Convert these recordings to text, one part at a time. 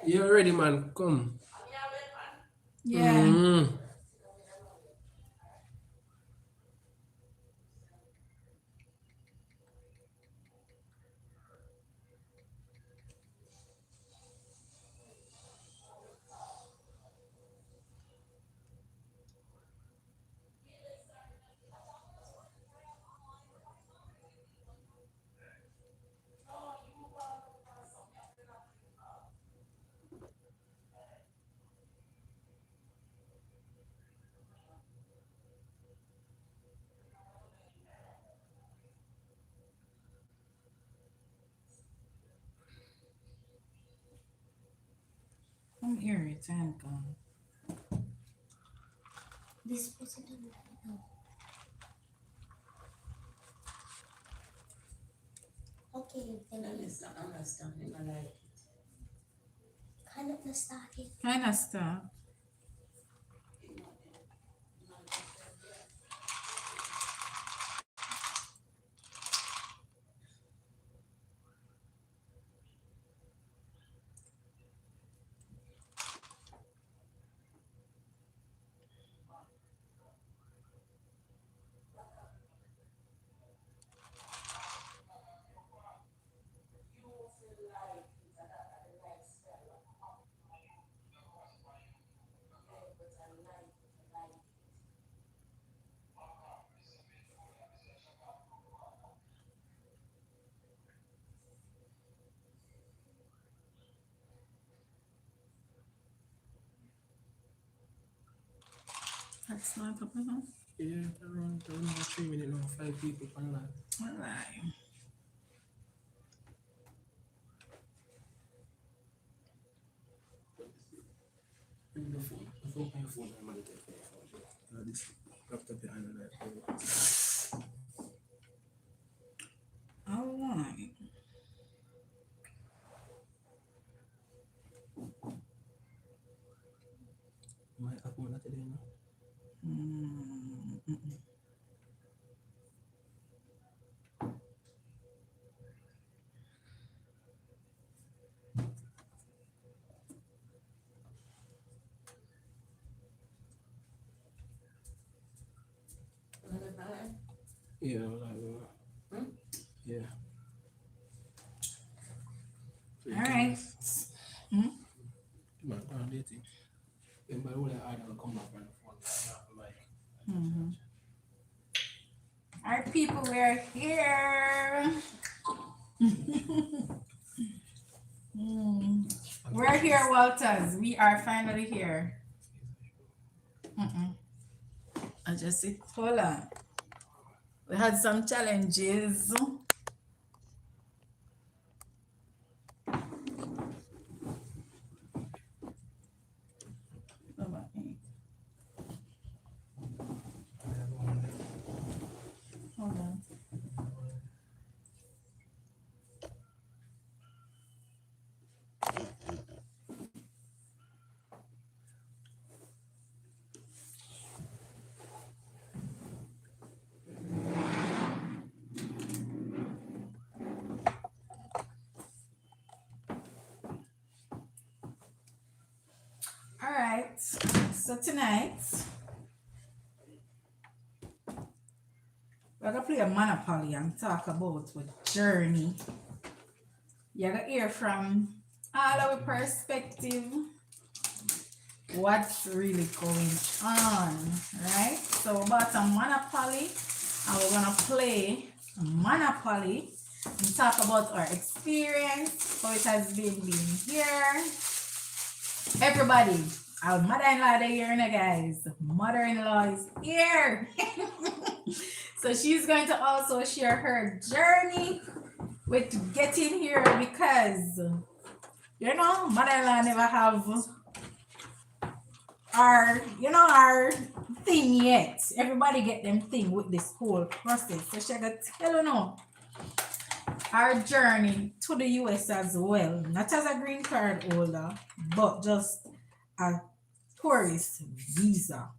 You're ready, man. Come. Yeah. I'm irritated. This person doesn't know. Okay, then It's not understanding. I like it. kind of nostalgic. Kind of stuff. That's not up now. Yeah, around 3 minutes now. 5 people online. All right. Bring the phone. The phone on your phone. I'm gonna take your phone. This laptop behind the light. All right. My app on today now. Yeah, like, yeah. All right. Man, I'm dating. But all I don't come back on the phone. Like, All right, people, we're here. We're here, Walters. We are finally here. I just see. Hold on. We had some challenges. Hold on. All right. So tonight we're gonna play a Monopoly and talk about what journey. You're gonna hear from all our perspective what's really going on, right? So about a Monopoly, and we're gonna play Monopoly and talk about our experience, how it has been being here. Everybody, our mother-in-law is here now, guys. Mother-in-law is here. So she's going to also share her journey with getting here because, mother-in-law never have our thing yet. Everybody get them thing with this whole process. So she got tell you now our journey to the US as well. Not as a green card holder, but just a tourist visa,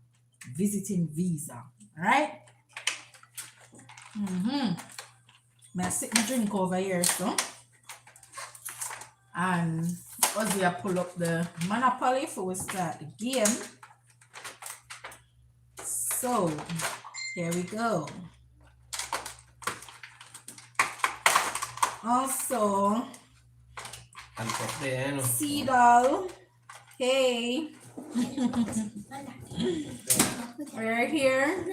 visiting visa. Right? May I sit my drink over here, so. And Ozzy, I pull up the Monopoly before we start the game. So, here we go. Also, And up there, you know. Seedal. Hey, we're here.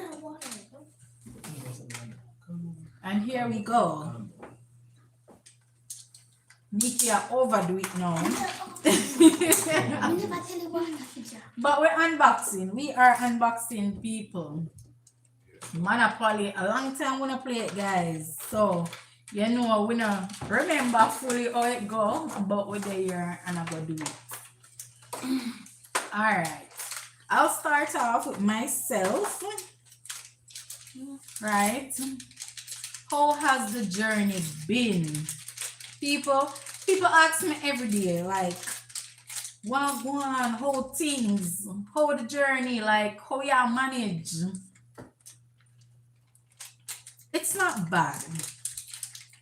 And here we go. Nikki, I overdo it now. But we're unboxing. We are unboxing, people. Monopoly. A long time we don't play it, guys. So, we don't remember fully how it go, but we're there and I'm going to do it. Alright. I'll start off with myself. Right. How has the journey been? People ask me every day, like, what go on, how things, how the journey, like, how you manage. It's not bad.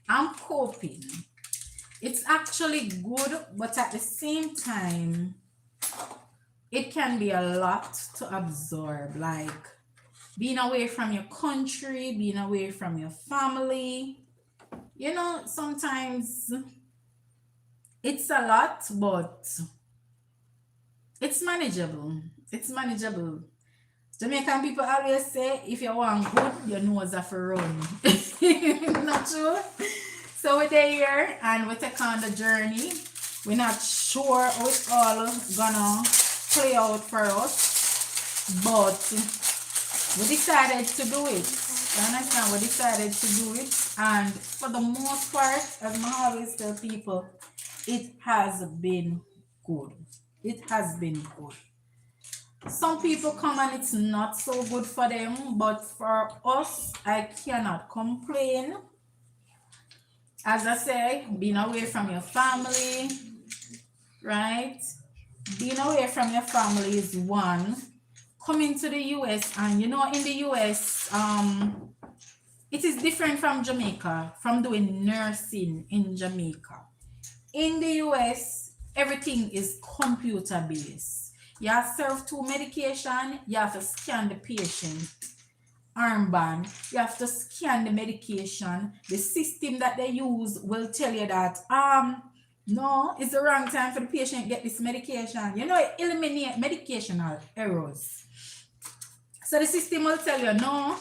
I'm coping. It's actually good, but at the same time, it can be a lot to absorb, like being away from your country, being away from your family. Sometimes it's a lot, but it's manageable. It's manageable. Jamaican people always say, if you want good, your nose have to run. Not true? So we're there and we take on the journey. We're not sure how it's all gonna play out for us, but we decided to do it. You understand? We decided to do it, and for the most part, as I always tell people, it has been good. It has been good. Some people come and it's not so good for them, but for us, I cannot complain. As I say, being away from your family, right? Being away from your family is one. Coming to the US, and in the US, it is different from Jamaica, from doing nursing in Jamaica. In the US, everything is computer based. You have to serve 2 medication, you have to scan the patient armband, you have to scan the medication. The system that they use will tell you that no, it's the wrong time for the patient to get this medication. It eliminates medicational errors. So the system will tell you, no,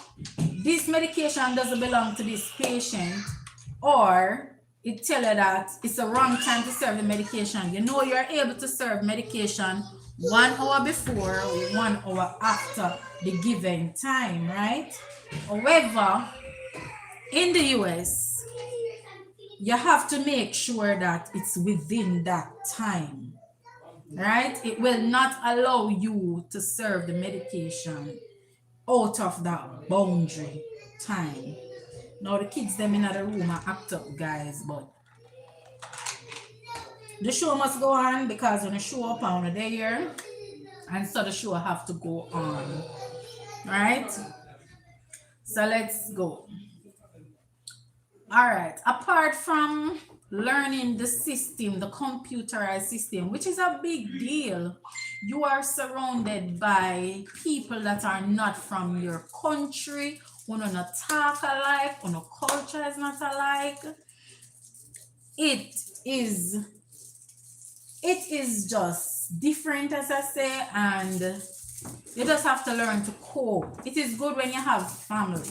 this medication doesn't belong to this patient, or it tell you that it's the wrong time to serve the medication. You're able to serve medication 1 hour before, 1 hour after the given time, right? However, in the US, you have to make sure that it's within that time, right? It will not allow you to serve the medication out of that boundary time. Now the kids them in the room are act up, guys, but the show must go on because when the show up on the there, and so the show have to go on, right? So let's go. All right. Apart from learning the system, the computerized system, which is a big deal, you are surrounded by people that are not from your country, who do not talk alike, who no culture is not alike. It is just different, as I say, and you just have to learn to cope. It is good when you have family.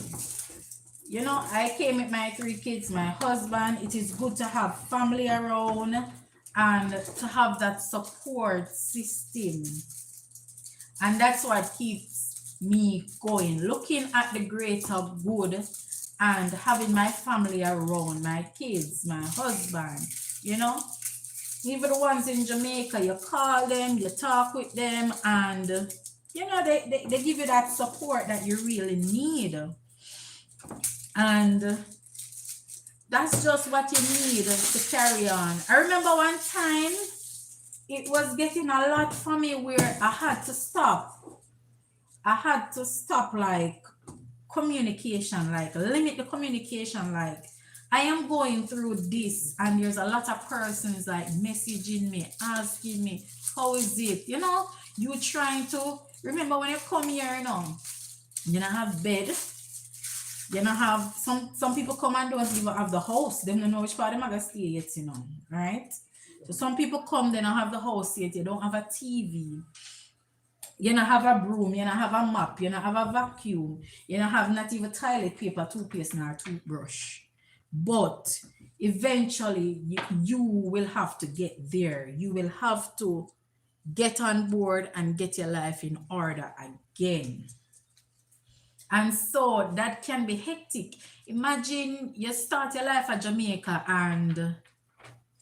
You know, I came with my 3 kids, my husband. It is good to have family around and to have that support system. And that's what keeps me going, looking at the greater good and having my family around, my kids, my husband, you know. Even the ones in Jamaica, you call them, you talk with them, and you know, they give you that support that you really need. And that's just what you need to carry on. I remember one time it was getting a lot for me where I had to stop. Like communication, like limit the communication. Like, I am going through this, and there's a lot of persons like messaging me, asking me, how is it? You know, you trying to remember when you come here, you don't have bed. You don't have some people come and don't even have the house. They don't know which part of them are stay yet, right? So some people come, they don't have the house yet, you don't have a TV. You don't have a broom, you don't have a mop, you don't have a vacuum, you don't have not even toilet paper, toothpaste, nor toothbrush. But eventually, you will have to get there. You will have to get on board and get your life in order again. And so that can be hectic. Imagine you start your life at Jamaica, and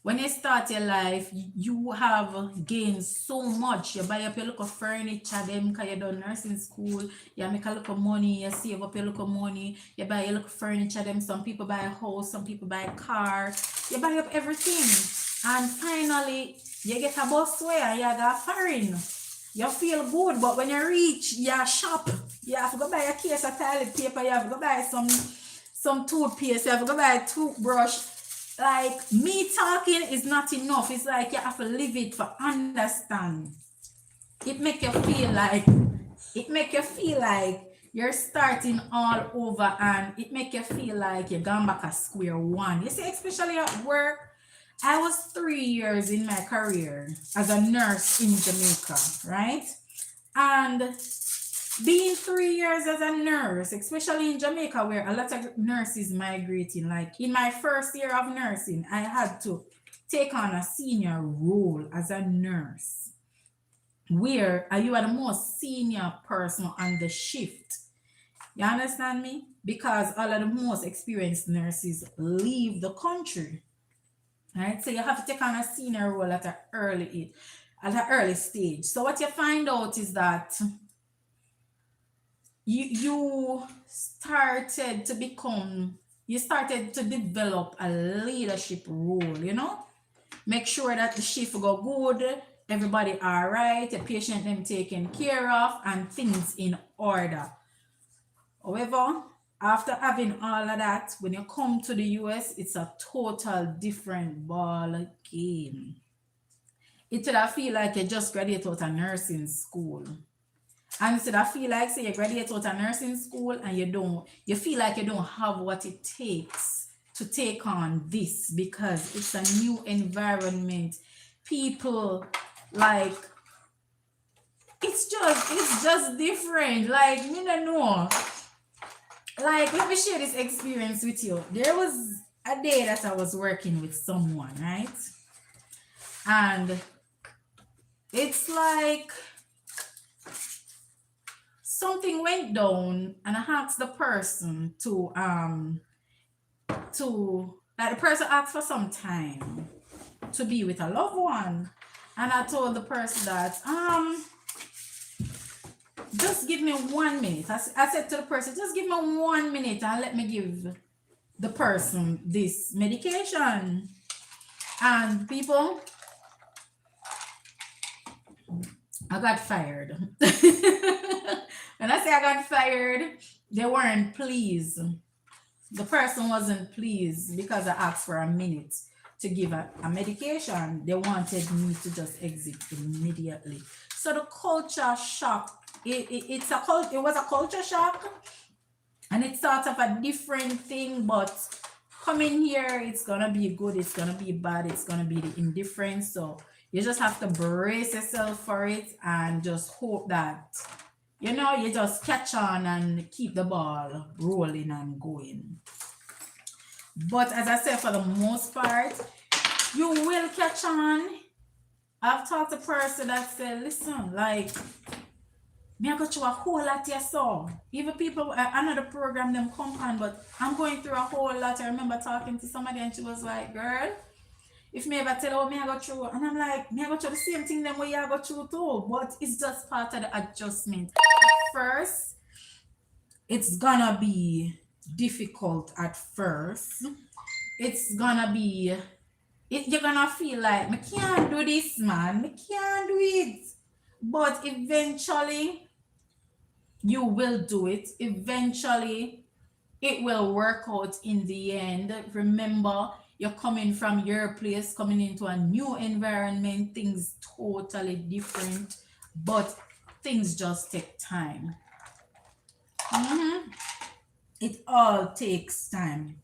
when you start your life, you have gained so much. You buy up your little furniture, them because you done nursing school. You make a little money, you save up your little money. You buy your little furniture, them. Some people buy a house, some people buy a car. You buy up everything. And finally, you get a bus where you got foreign. You feel good, but when you reach your shop, you have to go buy a case of toilet paper, you have to go buy some toothpaste, you have to go buy a toothbrush. Like, me talking is not enough. It's like you have to live it for understand. It make you feel like you're starting all over, and it make you feel like you're gone back at square one. You see, especially at work. I was 3 years in my career as a nurse in Jamaica, right? And being 3 years as a nurse, especially in Jamaica, where a lot of nurses migrating, like in my first year of nursing, I had to take on a senior role as a nurse, where you are the most senior person on the shift. You understand me? Because all of the most experienced nurses leave the country. Right? So you have to take on a senior role at an early stage. So what you find out is that you started to develop a leadership role, Make sure that the shift go good, everybody all right, the patient them taken care of, and things in order. However, after having all of that, when you come to the US, it's a total different ball game. It would feel like you just graduated out of nursing school. And instead I feel like, say, you graduate out of nursing school and you feel like you don't have what it takes to take on this, because it's a new environment. People, like, it's just different. Like, me don't know. Like, let me share this experience with you. There was a day that I was working with someone, right? And it's like something went down, and I asked the person the person asked for some time to be with a loved one. And I told the person that, just give me 1 minute. I said to the person, just give me 1 minute and let me give the person this medication. And people, I got fired. When I say I got fired, they weren't pleased. The person wasn't pleased because I asked for a minute to give a medication. They wanted me to just exit immediately. So the culture shock, it was a culture shock, and it's sort of a different thing. But coming here, it's gonna be good, it's gonna be bad, it's gonna be the indifference. So you just have to brace yourself for it and just hope that You know, you just catch on and keep the ball rolling and going. But as I said, for the most part, you will catch on. I've talked to a person that said, listen, like, me I go through a whole lot here, so even people, another program them come on, but I'm going through a whole lot. I remember talking to somebody and she was like, girl, if me ever tell her me I go through, and I'm like, me I go through the same thing them way I go through too, but it's just part of the adjustment. At first, it's gonna be difficult at first. It's gonna be, you're gonna feel like, me can't do this, man, me can't do it. But eventually, you will do it. Eventually, it will work out in the end. Remember, you're coming from your place, coming into a new environment, things totally different, but things just take time. It all takes time,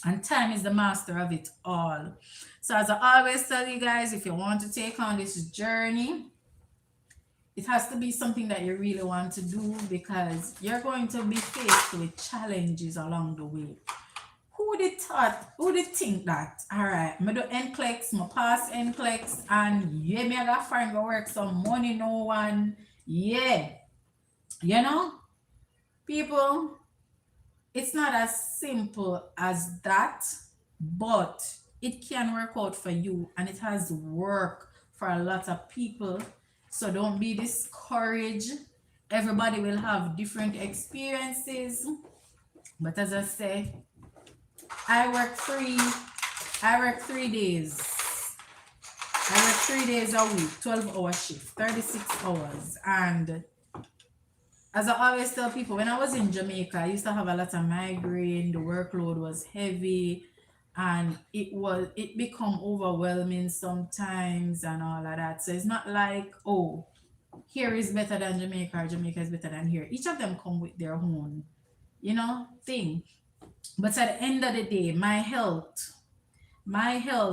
and time is the master of it all. So, as I always tell you guys, if you want to take on this journey, it has to be something that you really want to do, because you're going to be faced with challenges along the way. Who did think that? Alright, I do NCLEX, I pass NCLEX, and yeah, me I got find go work some money, no one. Yeah. You know? People, it's not as simple as that, but it can work out for you, and it has worked for a lot of people. So don't be discouraged. Everybody will have different experiences. But as I say, I work 3 days. I work 3 days a week, 12-hour shift, 36 hours. And as I always tell people, when I was in Jamaica, I used to have a lot of migraine, the workload was heavy, and it become overwhelming sometimes and all of that. So it's not like, oh, here is better than Jamaica or Jamaica is better than here. Each of them come with their own, thing. But at the end of the day, my health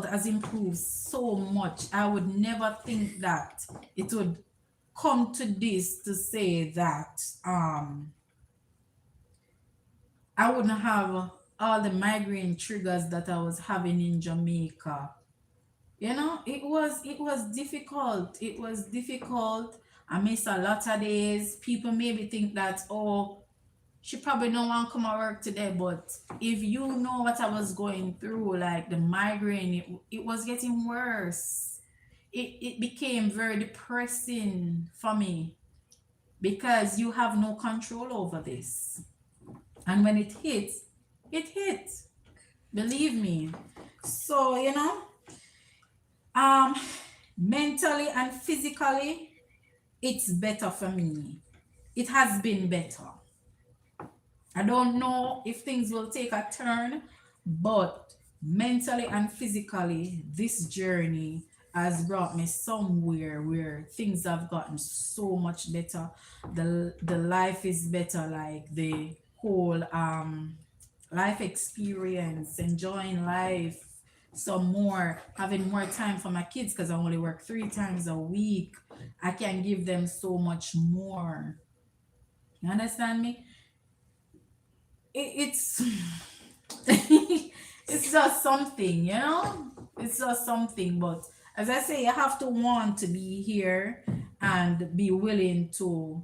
has improved so much. I would never think that it would come to this, to say that I wouldn't have all the migraine triggers that I was having in Jamaica. It was difficult. It was difficult. I missed a lot of days. People maybe think that, oh, she probably don't want to come to work today, but if you know what I was going through, like the migraine, it was getting worse. It became very depressing for me, because you have no control over this. And when it hits, it hits. Believe me. So, mentally and physically, it's better for me. It has been better. I don't know if things will take a turn, but mentally and physically, this journey has brought me somewhere where things have gotten so much better. The life is better, like the whole life experience, enjoying life some more, having more time for my kids, because I only work 3 times a week. I can give them so much more. You understand me? It's it's just something, it's just something. But as I say, you have to want to be here and be willing to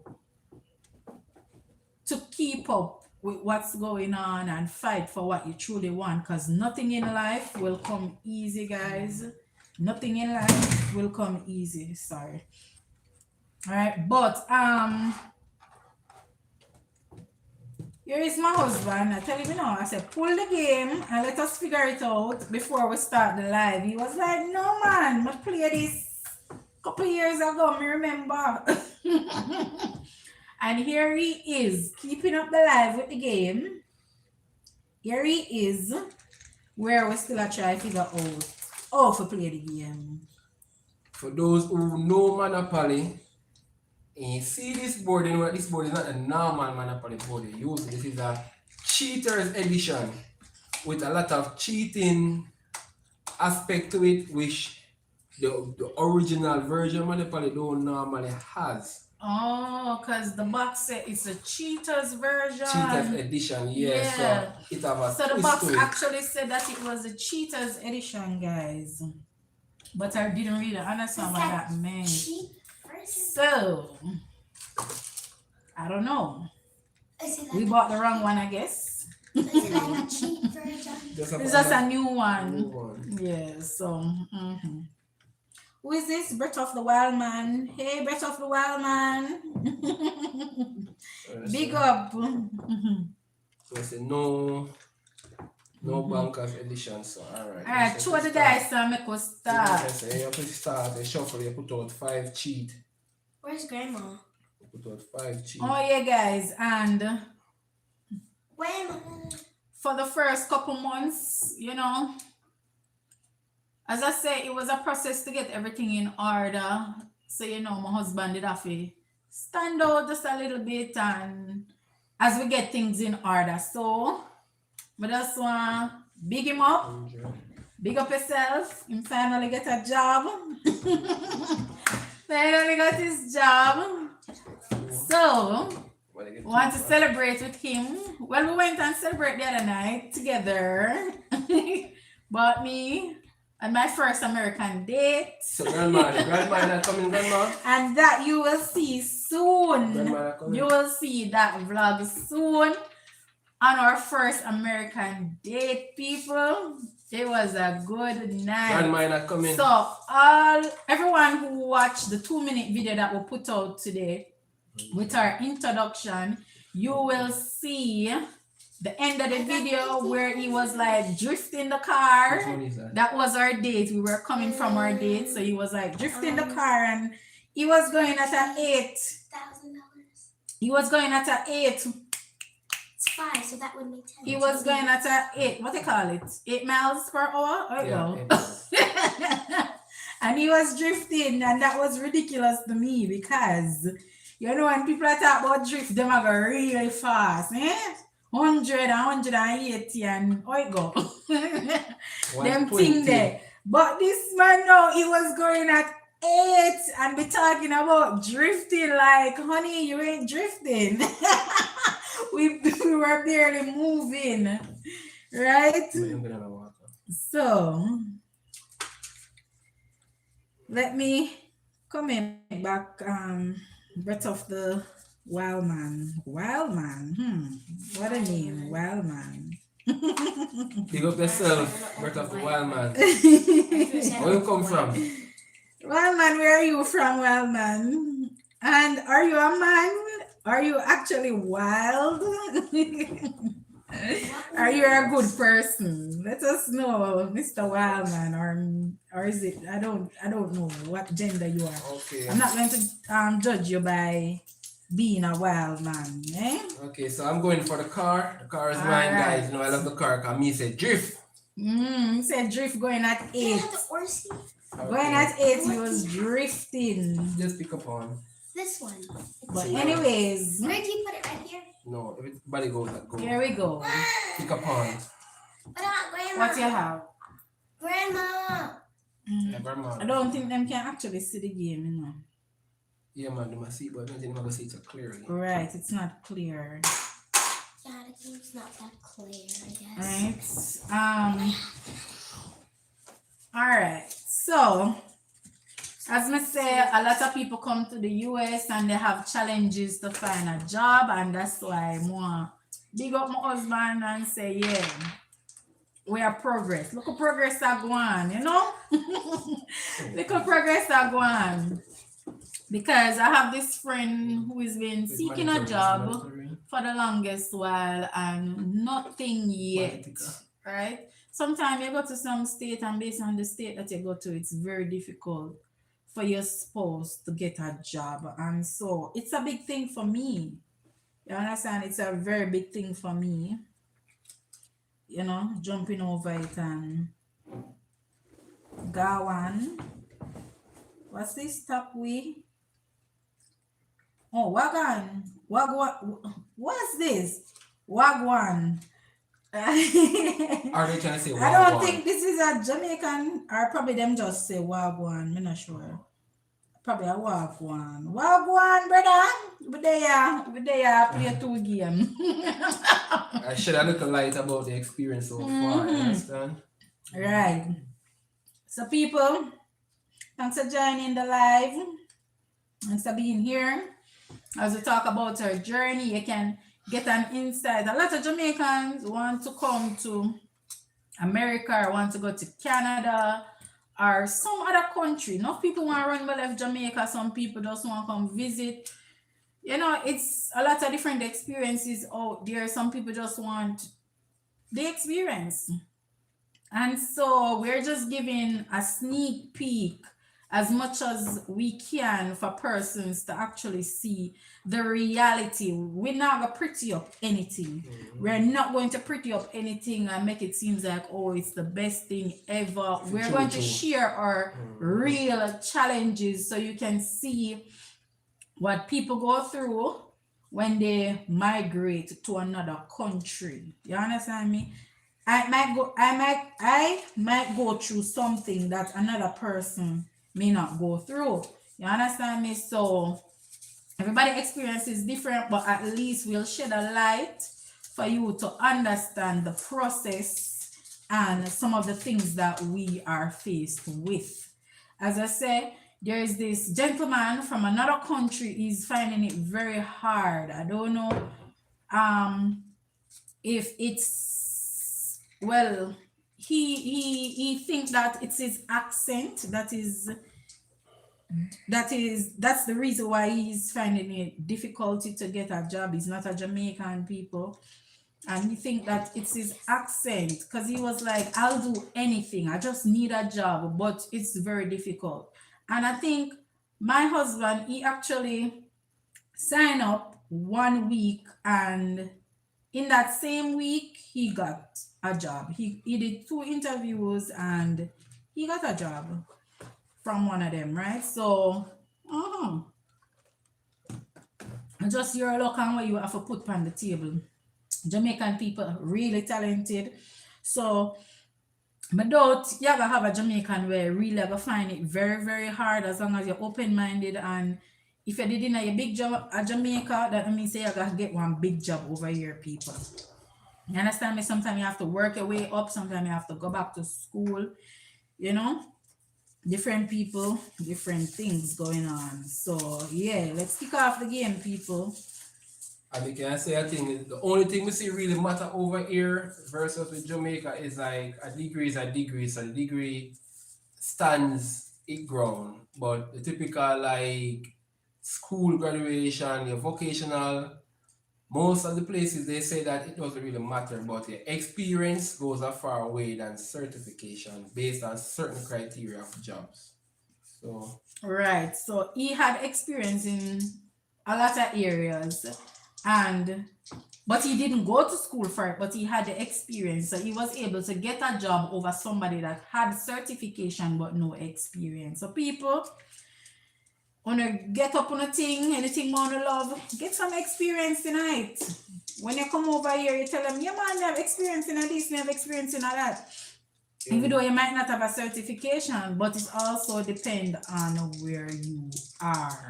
keep up with what's going on and fight for what you truly want, because nothing in life will come easy, guys. Nothing in life will come easy. Sorry. All right, but here is my husband. I tell him, I said, pull the game and let us figure it out before we start the live. He was like, no, man, I played this a couple years ago, I remember. And here he is, keeping up the live with the game. Here he is, where we still try to figure out how to play the game. For those who know Monopoly, and you see this board, this board is not a normal Monopoly board you use. This is a cheater's edition with a lot of cheating aspect to it, which the original version Monopoly don't normally has. Oh, because the box set is a cheaters version. Cheetah's edition, yeah. So Yeah. it have a So the twist box to it. actually said that it was a cheaters edition, guys. But I didn't really understand what that meant. Cheap version? So I don't know. Is it We like, bought the wrong one, I guess. is it like a cheap version? Just It's just a new new one. one. Yeah, so who is this? Brett of the Wild Man. Hey, Brett of the Wild Man. Big up. So I say no bankers edition. So alright. Alright, throw the dice and make us start. So you have to start. You shuffle. You put out 5 cheat. Where's Grandma? You put out 5 cheat. Oh yeah, guys, and Grandma. for the first couple months, you know, as I say, it was a process to get everything in order. So you know, my husband did have to stand out just a little bit, and as we get things in order. So but just want big him up, big up yourself. Him finally get a job. Finally got his job. So want to celebrate with him. Well, we went and celebrate the other night together. But me and my first American date. So grandma not coming, grandma. And that you will see soon. Grandma not coming. You will see that vlog soon on our first American date, people. It was a good night. Grandma not coming. So everyone who watched the 2-minute video that we put out today with our introduction, you will see the end of the video where he was like drifting the car. Which one is that? That was our date. We were coming from our date, so he was like drifting the car, and he was going at a 8. $1,000. He was going at a 8. It's 5, so that would make 10. He was going at a 8. What they call it? 8 miles per hour. Or Yeah. And he was drifting, and that was ridiculous to me because you know when people talk about drift, them are go really fast, 100 and 180 and oh it go. Them thing there. But this man now he was going at 8 and be talking about drifting like honey you ain't drifting. we were barely moving. Right? So let me comment back Brett of the Wild Man. Wild Man. What a name, Wild Man. Big up yourself, Brett of the Wild Man. Where you come from? Wild Man, where are you from, Wild Man? And are you a man? Are you actually wild? Are you a good person? Let us know, Mr. Wildman, or is it? I don't know what gender you are. Okay. I'm not going to judge you by being a wild man, eh? Okay, so I'm going for the car. The car is mine, Alright. guys. You know I love the car. Cause me say drift. He said drift going at 8. Going at 8, he was drifting. Just pick up on. This one. But anyways, Where do you put it? Right here? No, everybody goes that go. here we go. Pick up on. But Grandma. What you have? Grandma. Yeah, grandma. I don't think them can actually see the game, you know. Yeah, man, they must see, but I don't think they must see it so clearly. Right, it's not clear. Yeah, the game's not that clear, I guess. Right. All right. So, as I say, a lot of people come to the US and they have challenges to find a job, and that's why I want big up my husband and say, yeah, we are progress. Look at progress are going, you know? Look at progress are going. Because I have this friend who has been seeking a job for the longest while and nothing yet, right? Sometimes you go to some state and based on the state that you go to, it's very difficult for your spouse to get a job. And so it's a big thing for me. You understand? It's a very big thing for me. You know, jumping over it and go on. What's this top we? Oh, Wagon. What's this? Wagwan. Are they trying to say Wagwan? I don't think this is a Jamaican, or probably them just say Wagwan. I'm not sure. probably a Wagwan. Wagwan, brother. We there play 2 games. I shed a little light about the experience so far, you understand? Right. So people, thanks for joining the live. Thanks for being here. As we talk about our journey, you can get an insight. A lot of Jamaicans want to come to America or want to go to Canada or some other country. Enough people want to run but left Jamaica. Some people just want to come visit. You know, it's a lot of different experiences out there. Some people just want the experience. And so we're just giving a sneak peek as much as we can for persons to actually see the reality. We're not going to pretty up anything. We're not going to pretty up anything and make it seem like, oh, it's the best thing ever. We're going to share our real challenges so you can see what people go through when they migrate to another country. You understand me? I might go through something that another person may not go through. You understand me? So everybody experience is different, but at least we'll shed a light for you to understand the process and some of the things that we are faced with. As I said, there is this gentleman from another country. He's finding it very hard. I don't know if it's, well, he thinks that it's his accent that's the reason why he's finding it difficulty to get a job. He's not a Jamaican people, and he think that it's his accent, because he was like, I'll do anything, I just need a job, but it's very difficult. And I think my husband, he actually signed up 1 week, and in that same week he got a job. He did 2 interviews and he got a job from one of them, right? So just your luck and what you have to put on the table. Jamaican people really talented. So I doubt you're gonna have a Jamaican where really gonna find it very, very hard, as long as you're open-minded. And if you did in a big job at Jamaica, that means you're gonna get one big job over here, people. You understand me? Sometimes you have to work your way up, sometimes you have to go back to school, you know. Different people, different things going on. So yeah, let's kick off the game, people. And can I say a thing? The only thing we see really matter over here versus with Jamaica is like a degree is a degree. So the degree stands it ground. But the typical like school graduation, your vocational, most of the places they say that it doesn't really matter, but your experience goes a far way than certification based on certain criteria of jobs. So right. So he had experience in a lot of areas, but he didn't go to school for it, but he had the experience. So he was able to get a job over somebody that had certification but no experience. So people, when you get up on a thing, anything more to love, get some experience tonight. When you come over here, you tell them, yeah man, you have experience in this, you have experience in that. Even though you might not have a certification, but it also depends on where you are.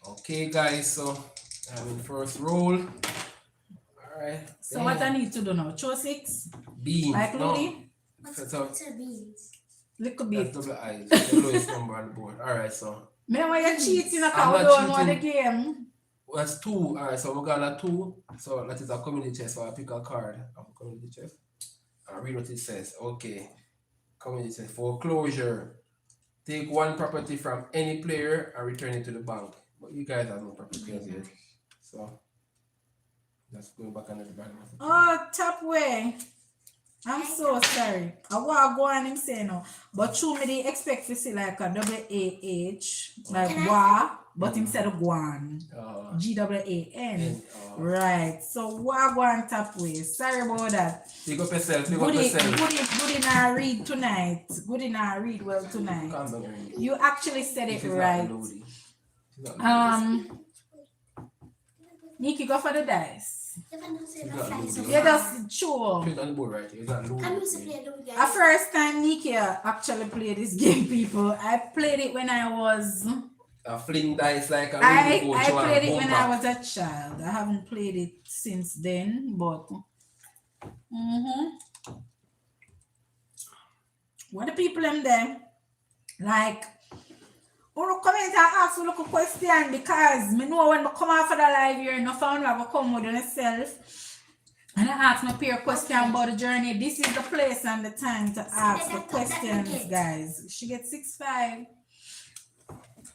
okay guys, so I'm in first roll. Alright. So what I need to do now? Throw 6? Beans. Like No. Lily? What's So a beans? Little that's bit. double eyes. The lowest number on the board. Alright, so Me why you cheating I'm account, not don't know the cheating. game. that's 2. Alright, so we got a 2. So that is a community chest. So I pick a card of a community chest. I read what it says. Okay. Community chest. Foreclosure. Take 1 property from any player and return it to the bank. But you guys have no property as yet. So let's go back on the bank. Oh, top way. I'm so sorry. I want to go on him say no. But true me they expect to see like a W-A-H, like wa, but him said guan. G-W-A-N. Right. So wa guan top way. Sorry about that. Pick up yourself. Pick up yourself. Good in our read tonight. Good in our read well tonight. Calm down, Ernie. You actually said This it is not right. loading. This is not Nikki, go for the dice. If I don't say You my got flights loaded. You just sure. Put it on the board right here. It's not I'm loading. used to play those A guys. first time Nikki actually played this game, people. I played it when I was fling dice like a I lady coach or a played it when I bumper. was a child. I haven't played it since then, but what the people in there like? Wanna come in and ask you a question because me know when I come out for the live here, no found I will come with yourself. And I ask my peer question about the journey. This is the place and the time to ask the questions, guys. She gets 6'5".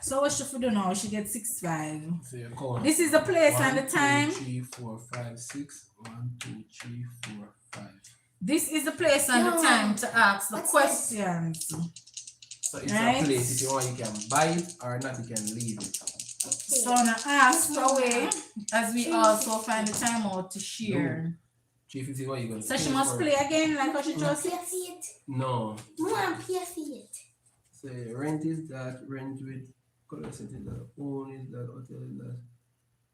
So what should we do now? She gets 6'5". So you count. This is the place and the 1, time. 2, 3, 4, 5, 6. 1, 2, 3, 4, 5. This is the place and the time to ask the questions. So it's Right. a place. If you want, you can buy it or not, you can leave it. So now ask away as we also find the time out to share. 350 what you gonna So she pay must for play it. again like how she just Pay for it. No. Mom, pay for it. So rent is that, rent with color set is that, own is that,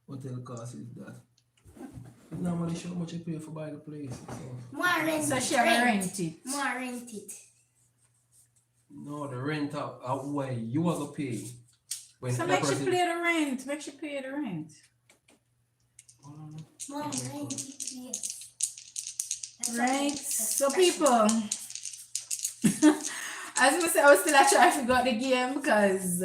hotel cost is that. It's not money show how much you pay for buy the place. So More rent. So she have rent it. More rent it. no, the rent out where you are gonna pay. When So that make she person- play the rent. Make she pay the rent. More rent it, yes. That's Right. okay. So people, as I say, I was still trying to figure out the game because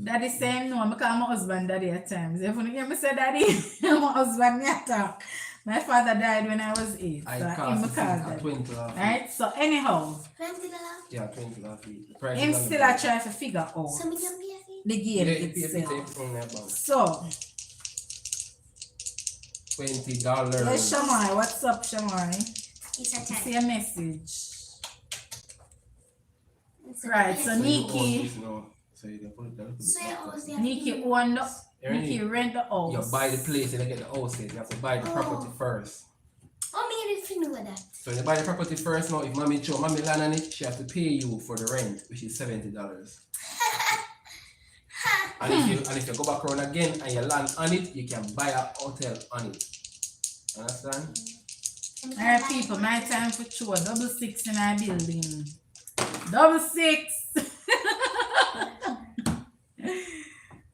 daddy saying no, I call my husband daddy at times. If you hear me say daddy, my husband me attack. My father died when I was 8. I So cost him the call fees at that. 20 laugh. Right? So anyhow, $20. Yeah, 20 laugh. The price him is on the still board. try to figure out So we can pay for it. the game Yeah, you pay itself. on that box. So, $20. yes, Shamai, what's up, Shamai? It's a You time. see a message. It's a Right, pay so for So it. you own Nikki, this now. So you can put it down. So you always have Nikki to- own the, Ernie, Nikki rent the house. you buy the place and you get the house. You have to buy the property first. Oh, me didn't know that. So you buy the property first now. If mommy show mommy land on it, she has to pay you for the rent, which is $70. And if you go back around again and you land on it, you can buy a hotel on it. Understand? Alright, people, my time for sure. 6 in our building. 6.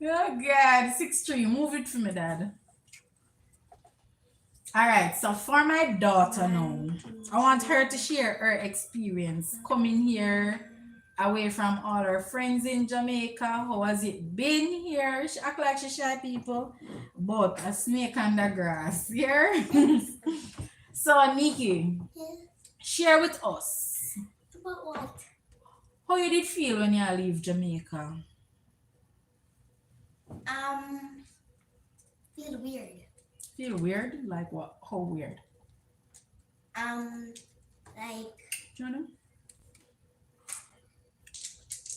Oh God, 6'3". Move it for me, Dad. Alright, so for my daughter now, I want her to share her experience coming here away from all her friends in Jamaica. How has it been here? She act like she shy people, but a snake under grass here. So Nikki, Yeah. share with us About what? how you did feel when you leave Jamaica. Feel weird. Feel weird? Like what? How weird? Like, Do you know?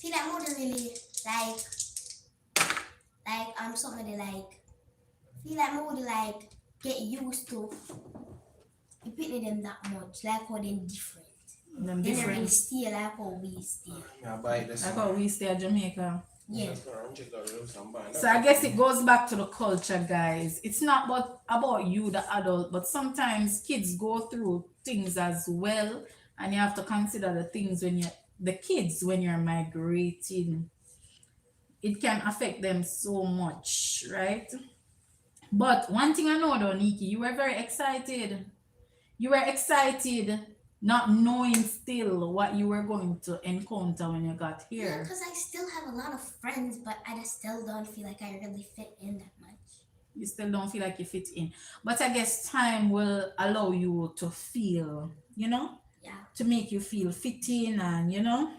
feel like more than really, somebody like, feel like more than like, get used to repeating them that much, like how they're different. Them They don't really different. stay like how we stay. Yeah, buy this. Like how we stay at Jamaica. Yeah. So I guess it goes back to the culture, guys. It's not about you, the adult, but sometimes kids go through things as well, and you have to consider the kids when you're migrating. It can affect them so much, right? But one thing I know though, Nikki, you were very excited. You were excited, not knowing still what you were going to encounter when you got Yeah, here. because I still have a lot of friends, but I just still don't feel like I really fit in that much. You still don't feel like you fit in. But I guess time will allow you to feel, Yeah. to make you feel fit in and.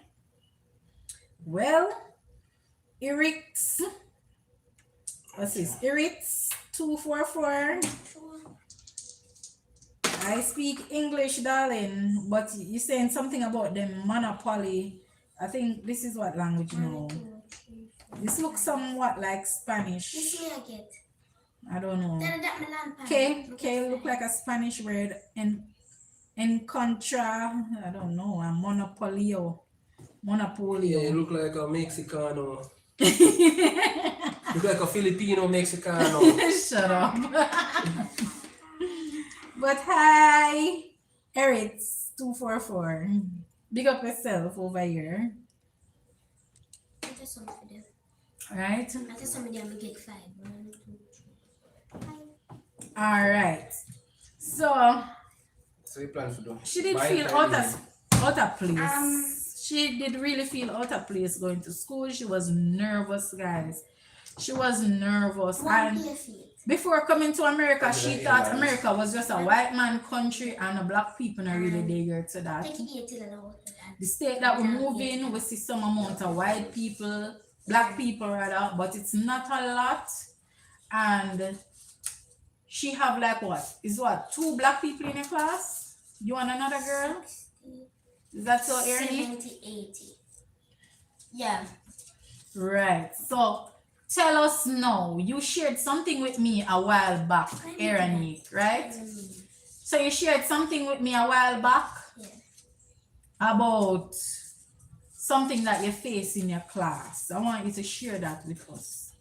Well, Eric's, what's this? Eric's 244. I speak English, darling, but you're saying something about the Monopoly. I think this is what language you know. 1, 2, 3, 4, This looks somewhat like Spanish. This me I get. I don't know. Then that Milan pan. K look like a Spanish word in contra, I don't know, a monopolio. Yeah, Monopolio. you look like a Mexicano. Look like a Filipino Mexicano. Shut up. But hi, Eritz 244. Big up yourself over here. I just want to do. Right? I think somebody will get 5. 1, 2, 3, 5. All right. So So you plan to do? she did Buy feel it out of place. Um, She did really feel out of place going to school. She was nervous, guys. She was nervous. One And pair feet. before coming to America, she Yeah, thought yeah. America was just a white man country and the black people not really there to that. Take it to the lower. The state that we move in, we see some amount of white people, black people rather, but it's not a lot. And she have like what? 2 black people in her class? You and another girl? Is that so, Ernie? 70, 80. Yeah. Right. So tell us now. You shared something with me a while back, Ernie, right? So you shared something with me a while back Yeah. about something that you face in your class. I want you to share that with us.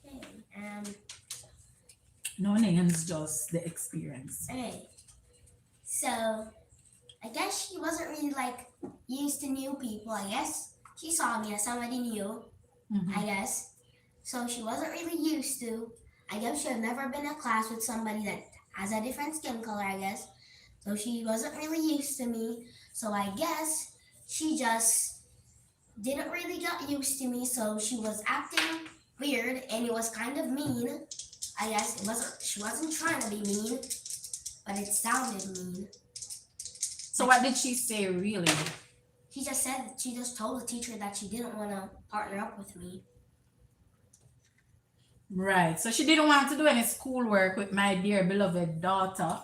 Okay. No names, just the experience. Okay. So, I guess she wasn't really like used to new people. I guess she saw me as somebody new. Mhm. I guess. So she wasn't really used to. I guess she had never been in a class with somebody that has a different skin color. I guess. So she wasn't really used to me. So I guess she just didn't really get used to me. So she was acting weird and it was kind of mean. I guess she wasn't trying to be mean, but it sounded mean. So what did she say really? She just told the teacher that she didn't want to partner up with me. Right. So she didn't want to do any schoolwork with my dear beloved daughter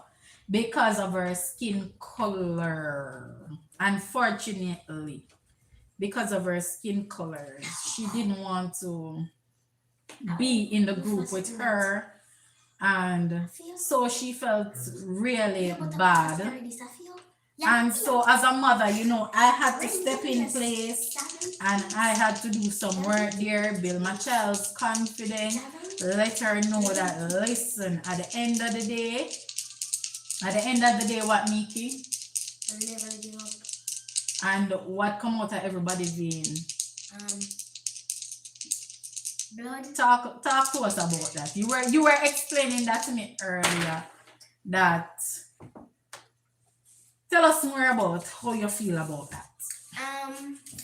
because of her skin color. Unfortunately, because of her skin color, she didn't want to be in the group with her. And so she felt really bad. And so as a mother, I had to step in place and I had to do some work there, build my child's confidence, let her know that, listen, at the end of the day, what, Miki? I'll never give up. And what come out of everybody's vein? Blood. Talk to us about that. You were explaining that to me earlier. That tell us more about how you feel about that.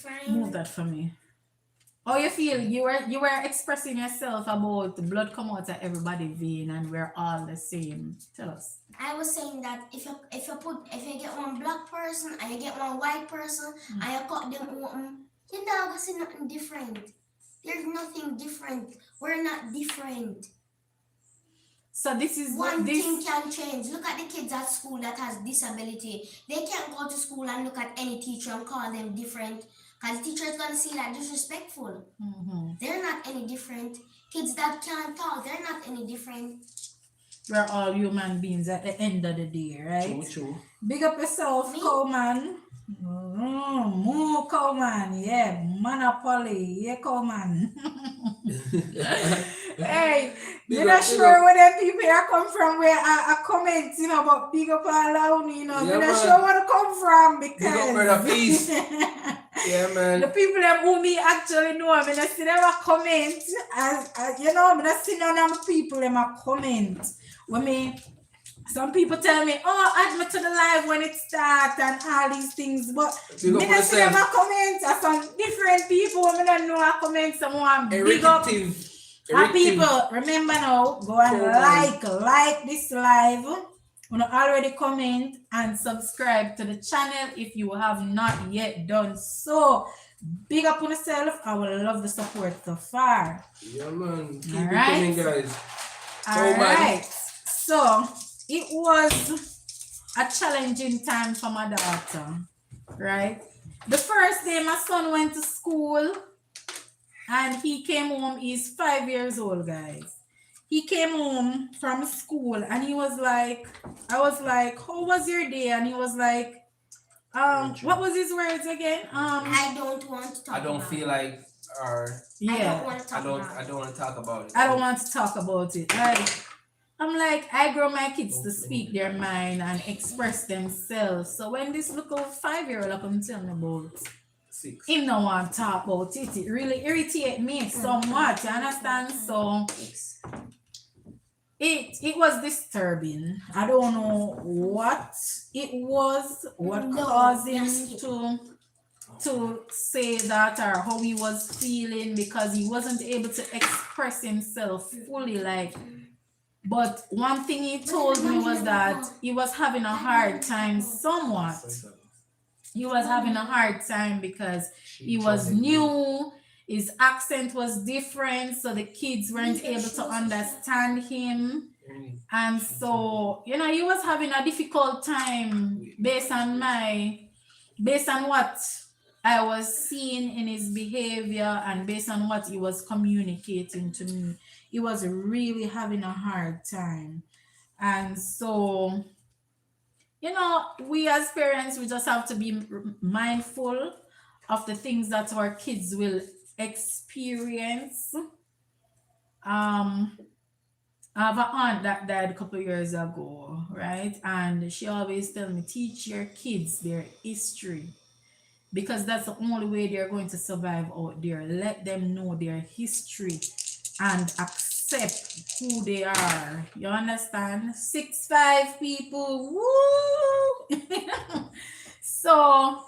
Fine. Move that for me. How you feel? You were expressing yourself about the blood come out of everybody's vein and we're all the same. Tell us. I was saying that if you get one black person and you get one white person and you cut them open, you're not gonna see nothing different. There's nothing different. We're not different. So this is One thing can change. Look at the kids at school that has disability. They can't go to school and look at any teacher and call them different because the teacher is going to see that disrespectful. Mm-hmm. They're not any different. Kids that can't talk, they're not any different. We're all human beings at the end of the day, right? True. Big up yourself, Coleman. More Coleman, yeah. Monopoly, yeah, Coleman. Hey, you're not sure where the people here come from, where I comment, but big up all around, Yeah, you're not man. sure where to come from because Big up, brother, peace. Yeah, man. the people that who me actually know, I mean, I see them a comment, as I don't see none of the people them a comment. Some people tell me, add me to the live when it starts and all these things, but Big up me not see them a comment. Some different people when me don't know a comment, someone big up. And people, remember now, go and like this live. You already comment and subscribe to the channel if you have not yet done so. Big up on yourself. I will love the support so far. Yeah, man. Keep All it right. coming, guys. All right. So it was a challenging time for my daughter, right? The first day my son went to school and he came home, he's 5 years old, guys. He came home from school and he was like, I was like, how was your day? And he was like, what was his words again? I don't want to talk about it. I don't feel like, yeah, I don't want to talk I about don't want to talk about it. I don't want to talk about it. I'm like, I grow my kids to speak their mind and express themselves. So when this little 5-year-old come tell me about 6. him no want to talk about it. It really irritate me so much, you understand? So it was disturbing. I don't know what it was, what caused him to say that or how he was feeling, because he wasn't able to express himself fully. Like, but one thing he told me was that he was having a hard time somewhat. He was having a hard time because he was new, his accent was different, so the kids weren't able to understand him. And so, you know, he was having a difficult time based on what I was seeing in his behavior and based on what he was communicating to me. He was really having a hard time. And so, you know, we as parents, we just have to be mindful of the things that our kids will experience. I have an aunt that died a couple of years ago, right? And she always tell me, teach your kids their history, because that's the only way they're going to survive out there. Let them know their history and accept who they are. You understand? 6'5" people. Woo! So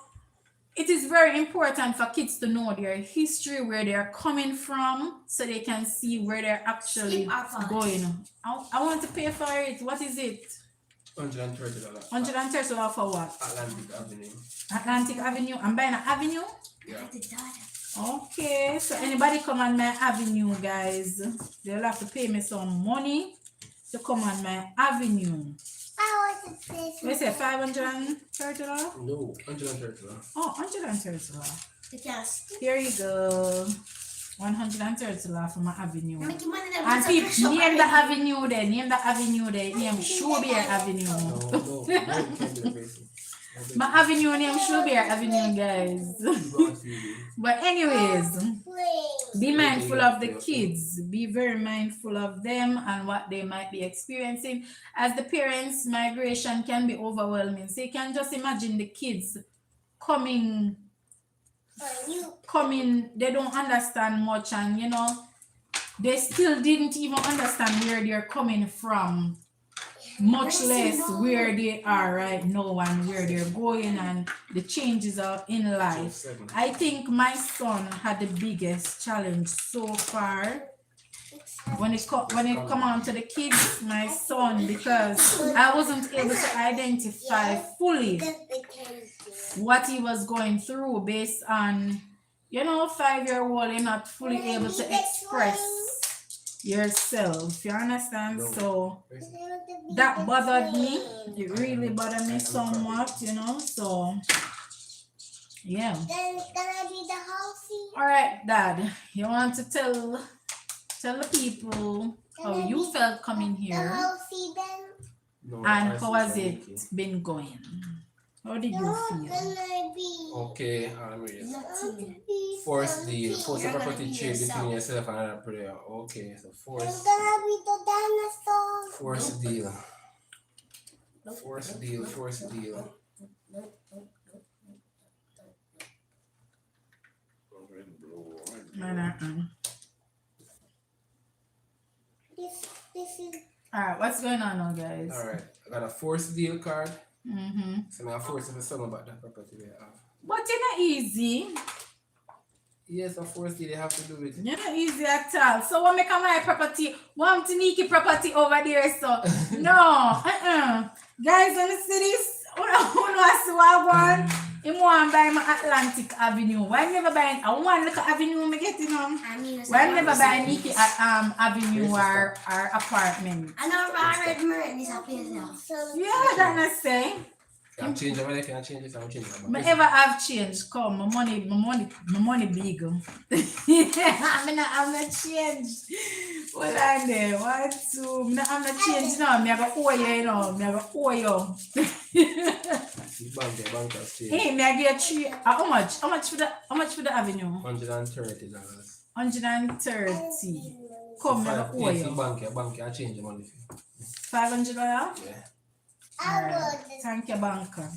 it is very important for kids to know their history, where they're coming from, so they can see where they're actually going. I want to pay for it. What is it? $130. $130 for what? Atlantic Avenue. Atlantic Avenue. I'm buying an avenue? Yeah. Okay, so anybody come on my avenue, guys, they'll have to pay me some money to come on my avenue. I want to pay We say $530? No, $130. Oh, $130. Yes. Here you go. $130 for my avenue. You're making money there. And people, name the avenue there. Name the avenue there. Name Shubear Avenue. No, you can't do the basic. My avenue name Shubear Avenue, guys. But anyways, be mindful of the kids. Be very mindful of them and what they might be experiencing. As the parents, migration can be overwhelming. So you can just imagine the kids coming, they don't understand much, and you know, they still didn't even understand where they're coming from, much less where they are right now and where they're going and the changes are in life. I think my son had the biggest challenge so far when it come on to the kids, my son, because I wasn't able to identify fully what he was going through based on, you know, 5-year-old, you're not fully able to express yourself. You understand? So that bothered me. It really bothered me somewhat, you know. So yeah. Then it's gonna be the housey. All right, Dad. You want to tell the people how you felt coming The here housey then. No, and I how see has something. it been going? How did you No, feel? gonna be. Okay, I'm ready. Nothing. Force the You're gonna property be trade between yourself. yourself and another player. Okay, so It's force gonna be the dinosaur. force deal. Force deal. This is. Alright, what's going on now, guys? Alright, I got a force deal card. Mm-hmm. So I'm forcing the sum about that property they have. But it's not easy. Yes, of course they have to do it. You're not easy at all. So what make a my property? Want to make property over there, so no. Guys, when you see this, who knows what I want? You want to buy my Atlantic Avenue. Why never buy a one little avenue me get, you know? I mean, it's Why not never the buy same. Nikki Avenue or apartment? I know Robert Merton is up here now. Yeah, that not say. Can I change it? Can I change it? I'll change it. I ever have changed. Come, my money big. I mean, I'm not changed. Well, I there. 1, 2. I'm not changed now. Me have a owe you, you know. Me have a owe you. Bank has changed. Hey, me I get 3. How much? How much for the avenue? $130. 130. Come, me have a owe you. Bank, I change the money. $500? Yeah. Alright. Thank you, banker.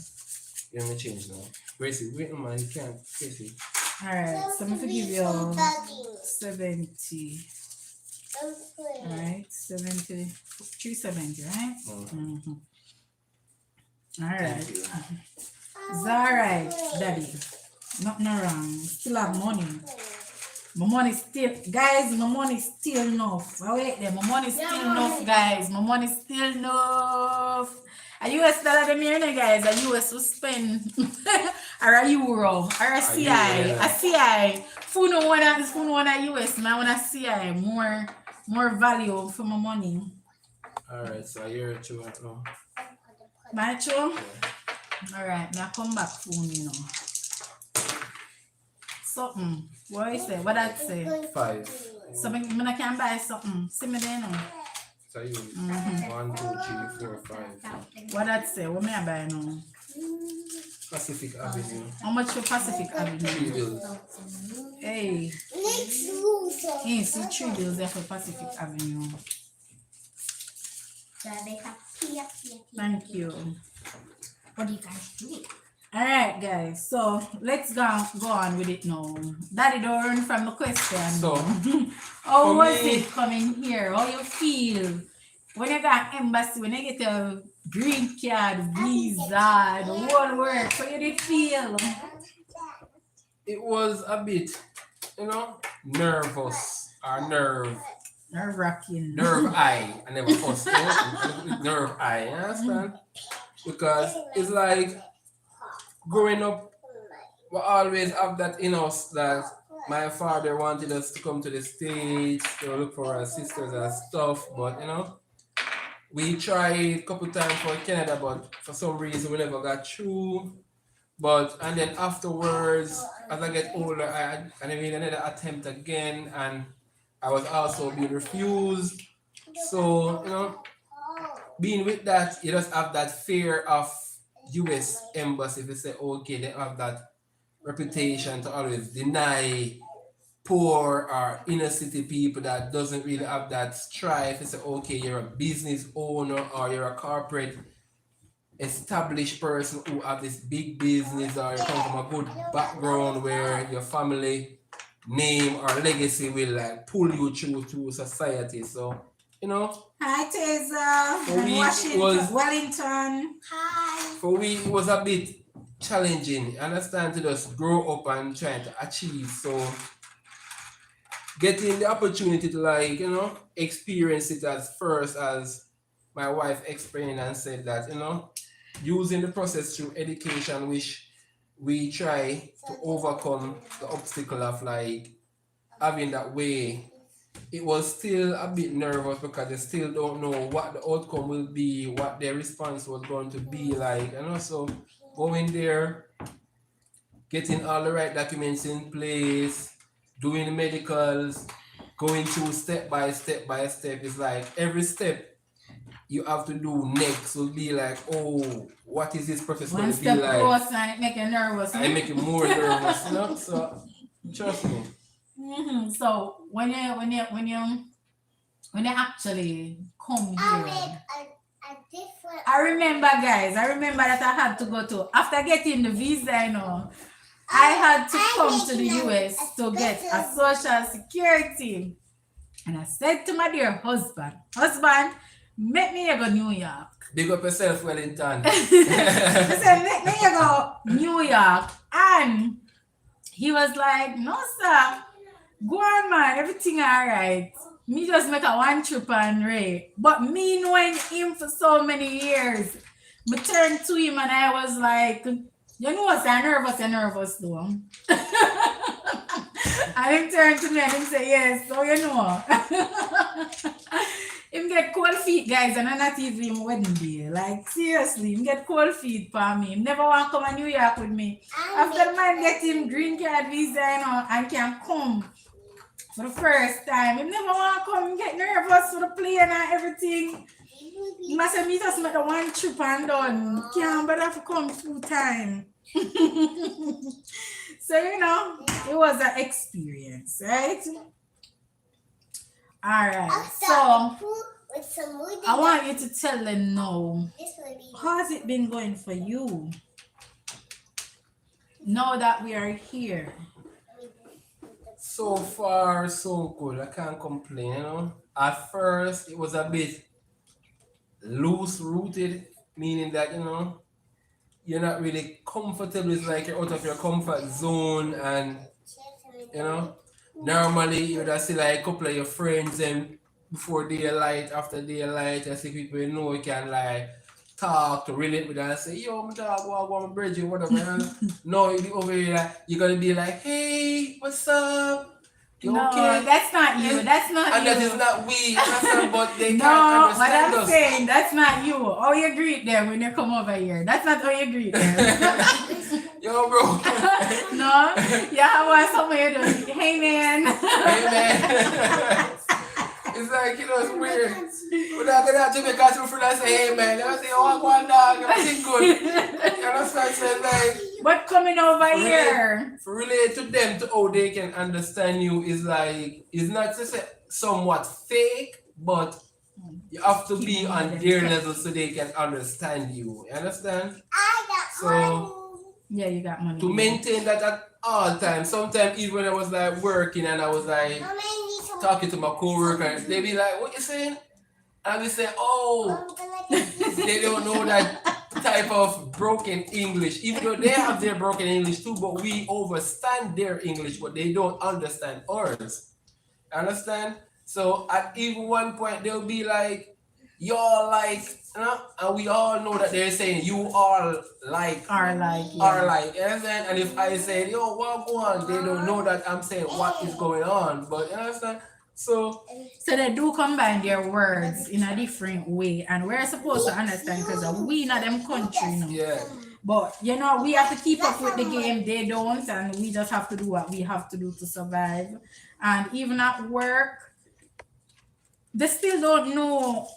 You want me change now? Gracie, wait, no man, you can't. Gracie. Alright, so I'm gonna give you 70. Alright, 70. 370, right? Mm. Alright. Thank you. It's alright, daddy. Nothing wrong. Still have money. My money still, guys, my money still enough. Oh, wait there, my money still enough, guys. My money still enough. A US dollar them here, guys. A US will spend or a euro or a CI. yeah. A CI. Food no one a US, man. Want a CI. More value for my money. Alright, so you're two right now. My true? Yeah. Alright, now come back phone, you know. Something. What is it? What that say? 5. So I can buy something. See me there now. So you 1, 2, 3, 4, 5. What that say? What me I buy now? Pacific Avenue. How much for Pacific 3 Avenue? bills. Hey. Hey, see 3 bills there for Pacific Avenue. Thank you. What do you guys do? Alright guys, so let's go on with it now. Daddy don't run from the question. So, how for was me- it coming here? How you feel? When you got embassy, when you get a green card, visa, the whole work, how you did feel? It was a bit, nervous or nerve Nerve-wracking. eye. I never first nerve eye, you understand? Because it's like growing up, we always have that in us that my father wanted us to come to the States to look for our sisters and stuff, but we tried a couple times for Canada, but for some reason we never got through. And then afterwards, as I get older, I made another attempt again, and I was also being refused. So, being with that, you just have that fear of US embassy. If you say, okay, they have that reputation to always deny poor or inner city people that doesn't really have that strife. You say, okay, you're a business owner or you're a corporate established person who have this big business, or you come from a good background where your family name or legacy will like pull you through society. So, Hi Teza. For me, it Washington, was- Wellington. Hi. for me, it was a bit challenging. You understand, to just grow up and trying to achieve. So, getting the opportunity to experience it as first, as my wife explained and said that, using the process through education, which we try to overcome the obstacle of having that way. It was still a bit nervous because they still don't know what the outcome will be, what their response was going to be like, and also going there, getting all the right documents in place, doing the medicals, going through step by step. It's like every step you have to do next will be like, oh, what is this process going One to be step like? closer and it make you nervous. I make it more nervous, So trust me. So when you actually come here, I remember that I had to go to, after getting the visa, I had to come to the US to get a social security. And I said to my dear husband, make me go New York. Big up yourself, Wellington. I said, make me go New York. And he was like, no, sir. Go on, man. Everything all right. Me just make a one trip and Ray. But me knowing him for so many years, me turned to him and I was like, you know what? I'm nervous though. And him turned to me and him say, yes, so you know. Him get cold feet, guys, and I'm not even him wedding day. Like, seriously, him get cold feet for me. Him never want to come to New York with me. After the man get him green card visa, and can come for the first time. Him never want to come, get nervous for the plane and everything. He must have me just make the one trip and done. Can't bother to come full time. So, it was an experience, right? Alright, so I want you to tell them now, how has it been going for you? Now that we are here. So far, so good. I can't complain, you know. At first, it was a bit loose rooted, meaning that, you know, you're not really comfortable. It's like you're out of your comfort zone, and you know, normally you would have see like a couple of your friends and before daylight, after daylight, I see people you know you can like talk to relate with them and say, yo, my dog, what, bridge, whatever. And no, you over here, like, you're gonna be like, hey, what's up? You No, okay? that's not you. That's not And you. that is not we, understand, but they No, can't what understand I'm us. saying, that's not you. How you greet them when they come over here. That's not how you greet them. Yo, bro. No, yeah, want something you do. Hey, man. Hey, man. It's like, you know, it's weird. When I get out to Jamaica, to friend and say, hey, man. I say, oh, one dog, everything good. You understand? So it's like, But coming over here. to relate to them, to how they can understand you is like, it's not just somewhat fake, but you have to be on their level so they can understand you. You understand? So Yeah, you got money. to maintain that at all times. Sometimes even when I was like working and I was like talking to my coworkers, they be like, what you saying? And we say, oh, they don't know that type of broken English, even though they have their broken English too, but we understand their English, but they don't understand ours. Understand? So at even one point they'll be like, you're like, you know, and we all know that they're saying you are like, Are like, yeah. are like, and if I say, yo, what go on, they don't know that I'm saying what is going on. But you understand? So they do combine their words in a different way, and we're supposed to understand because we not them country, you know. yeah. But you know, we have to keep up with the game. They don't, and we just have to do what we have to do to survive. And even at work, they still don't know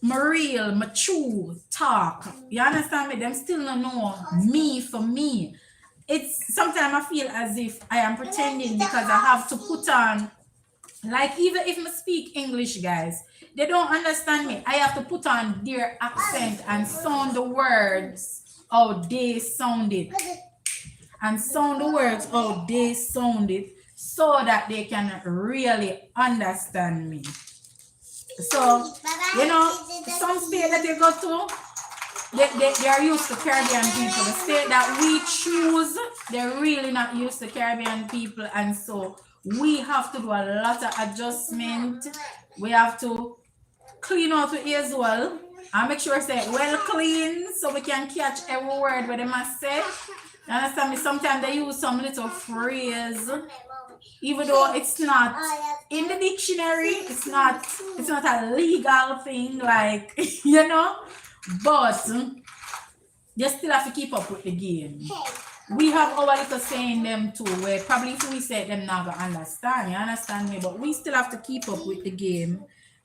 my real, my true talk. You understand me? Them still don't know me for me. It's sometimes I feel as if I am pretending because I have to put on, like, even if I speak English, guys, they don't understand me. I have to put on their accent and sound the words how they sound it. And sound the words how they sound it so that they can really understand me. So, you know, some state that they go to, they are used to Caribbean people. The state that we choose, they're really not used to Caribbean people. And so we have to do a lot of adjustment. We have to clean out with as well. And make sure it's well clean so we can catch every word what they must say. You understand me? Sometimes they use some little phrase, even though it's not in the dictionary, it's not a legal thing, like, you know, but you still have to keep up with the game. We have our little saying them too, where probably if we say it, them not gonna understand, you understand me, but we still have to keep up with the game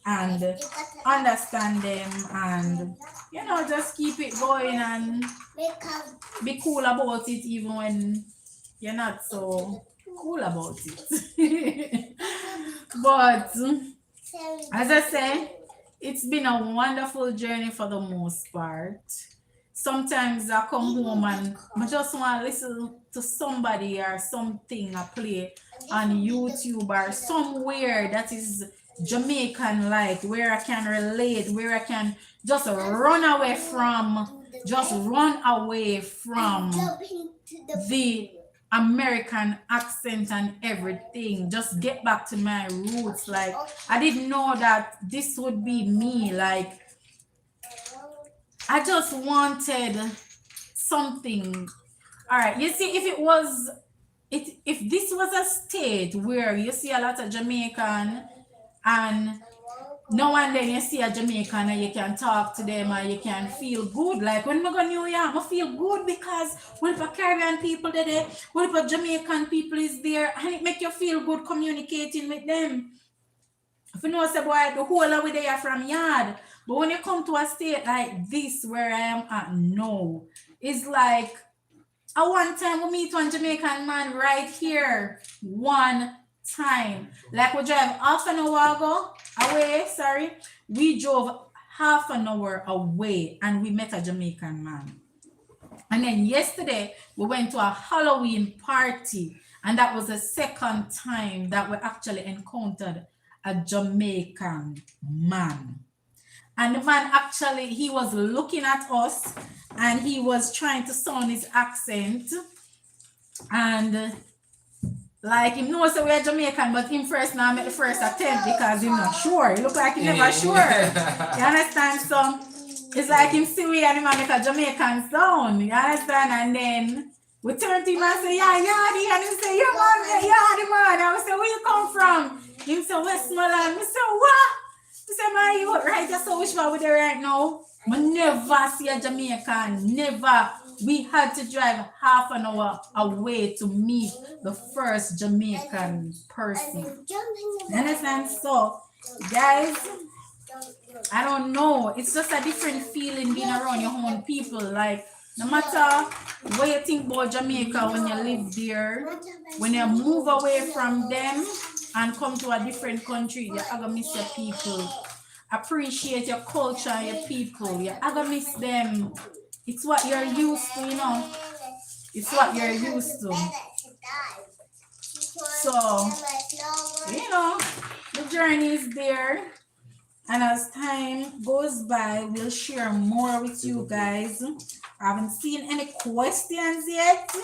and understand them, and you know, just keep it going and be cool about it even when you're not so cool about it. But as I say, it's been a wonderful journey for the most part. Sometimes I come home and I just want to listen to somebody or something I play on YouTube or somewhere that is Jamaican, like where I can relate, where I can just run away from the American accent and everything. Just get back to my roots. Like, I didn't know that this would be me. Like, I just wanted something. All right, you see, if this was a state where you see a lot of Jamaican, and now and then you see a Jamaican and you can talk to them and you can feel good. Like when I go to New York, I feel good because when the Caribbean people are there, when the Jamaican people is there, and it make you feel good communicating with them. If you know, say, boy, the whole of they are from yard. But when you come to a state like this where I am at now, it's like, at one time we meet one Jamaican man right here. One time. Like we drive half an hour away, we drove half an hour away and we met a Jamaican man. And then yesterday, we went to a Halloween party. And that was the second time that we actually encountered a Jamaican man. And the man actually, he was looking at us and he was trying to sound his accent. And like him knows that we are Jamaican, but him first now make the first attempt because he's not sure. He look like he never sure. You understand? So it's like him see we and him make a Jamaican sound. You understand? And then we turn to him and say, yeah, Yardy. And he say, yeah, man, yeah, the man. And we say, where you come from? Him say, Westmoreland. We say, what? We say, man, you right just so which one we there right now? We never see a Jamaican. Never. We had to drive half an hour away to meet the first Jamaican person. You understand? So, guys, I don't know. It's just a different feeling being around your own people. Like, no matter what you think about Jamaica when you live there, when you move away from them and come to a different country, you're gonna miss your people. Appreciate your culture and your people. You're gonna miss them. It's what you're used to, you know. It's what you're used to. So, you know, the journey is there. And as time goes by, we'll share more with you guys. I haven't seen any questions yet.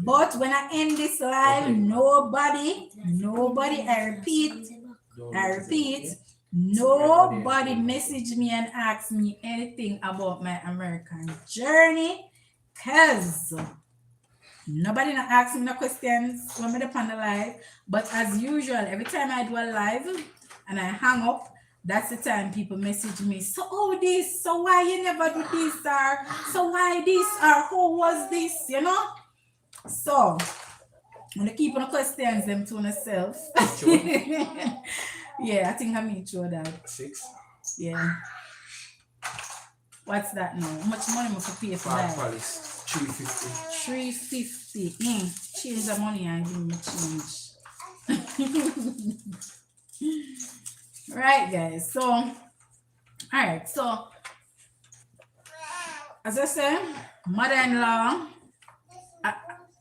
But when I end this live, nobody, I repeat, nobody message me and ask me anything about my American journey, because nobody not ask me no questions when I'm on the live. But as usual, every time I do a live and I hang up, that's the time people message me. So, oh, this, so why you never do this, or so why this, or who was this, you know? So, I'm gonna keep on the questions them to myself. Sure. Yeah, I think I made sure that. 6. Yeah. What's that now? How much money must I pay for that? Palace, 350. 350. Change the money and give me change. Right, guys. So, all right. So, as I said, mother-in-law.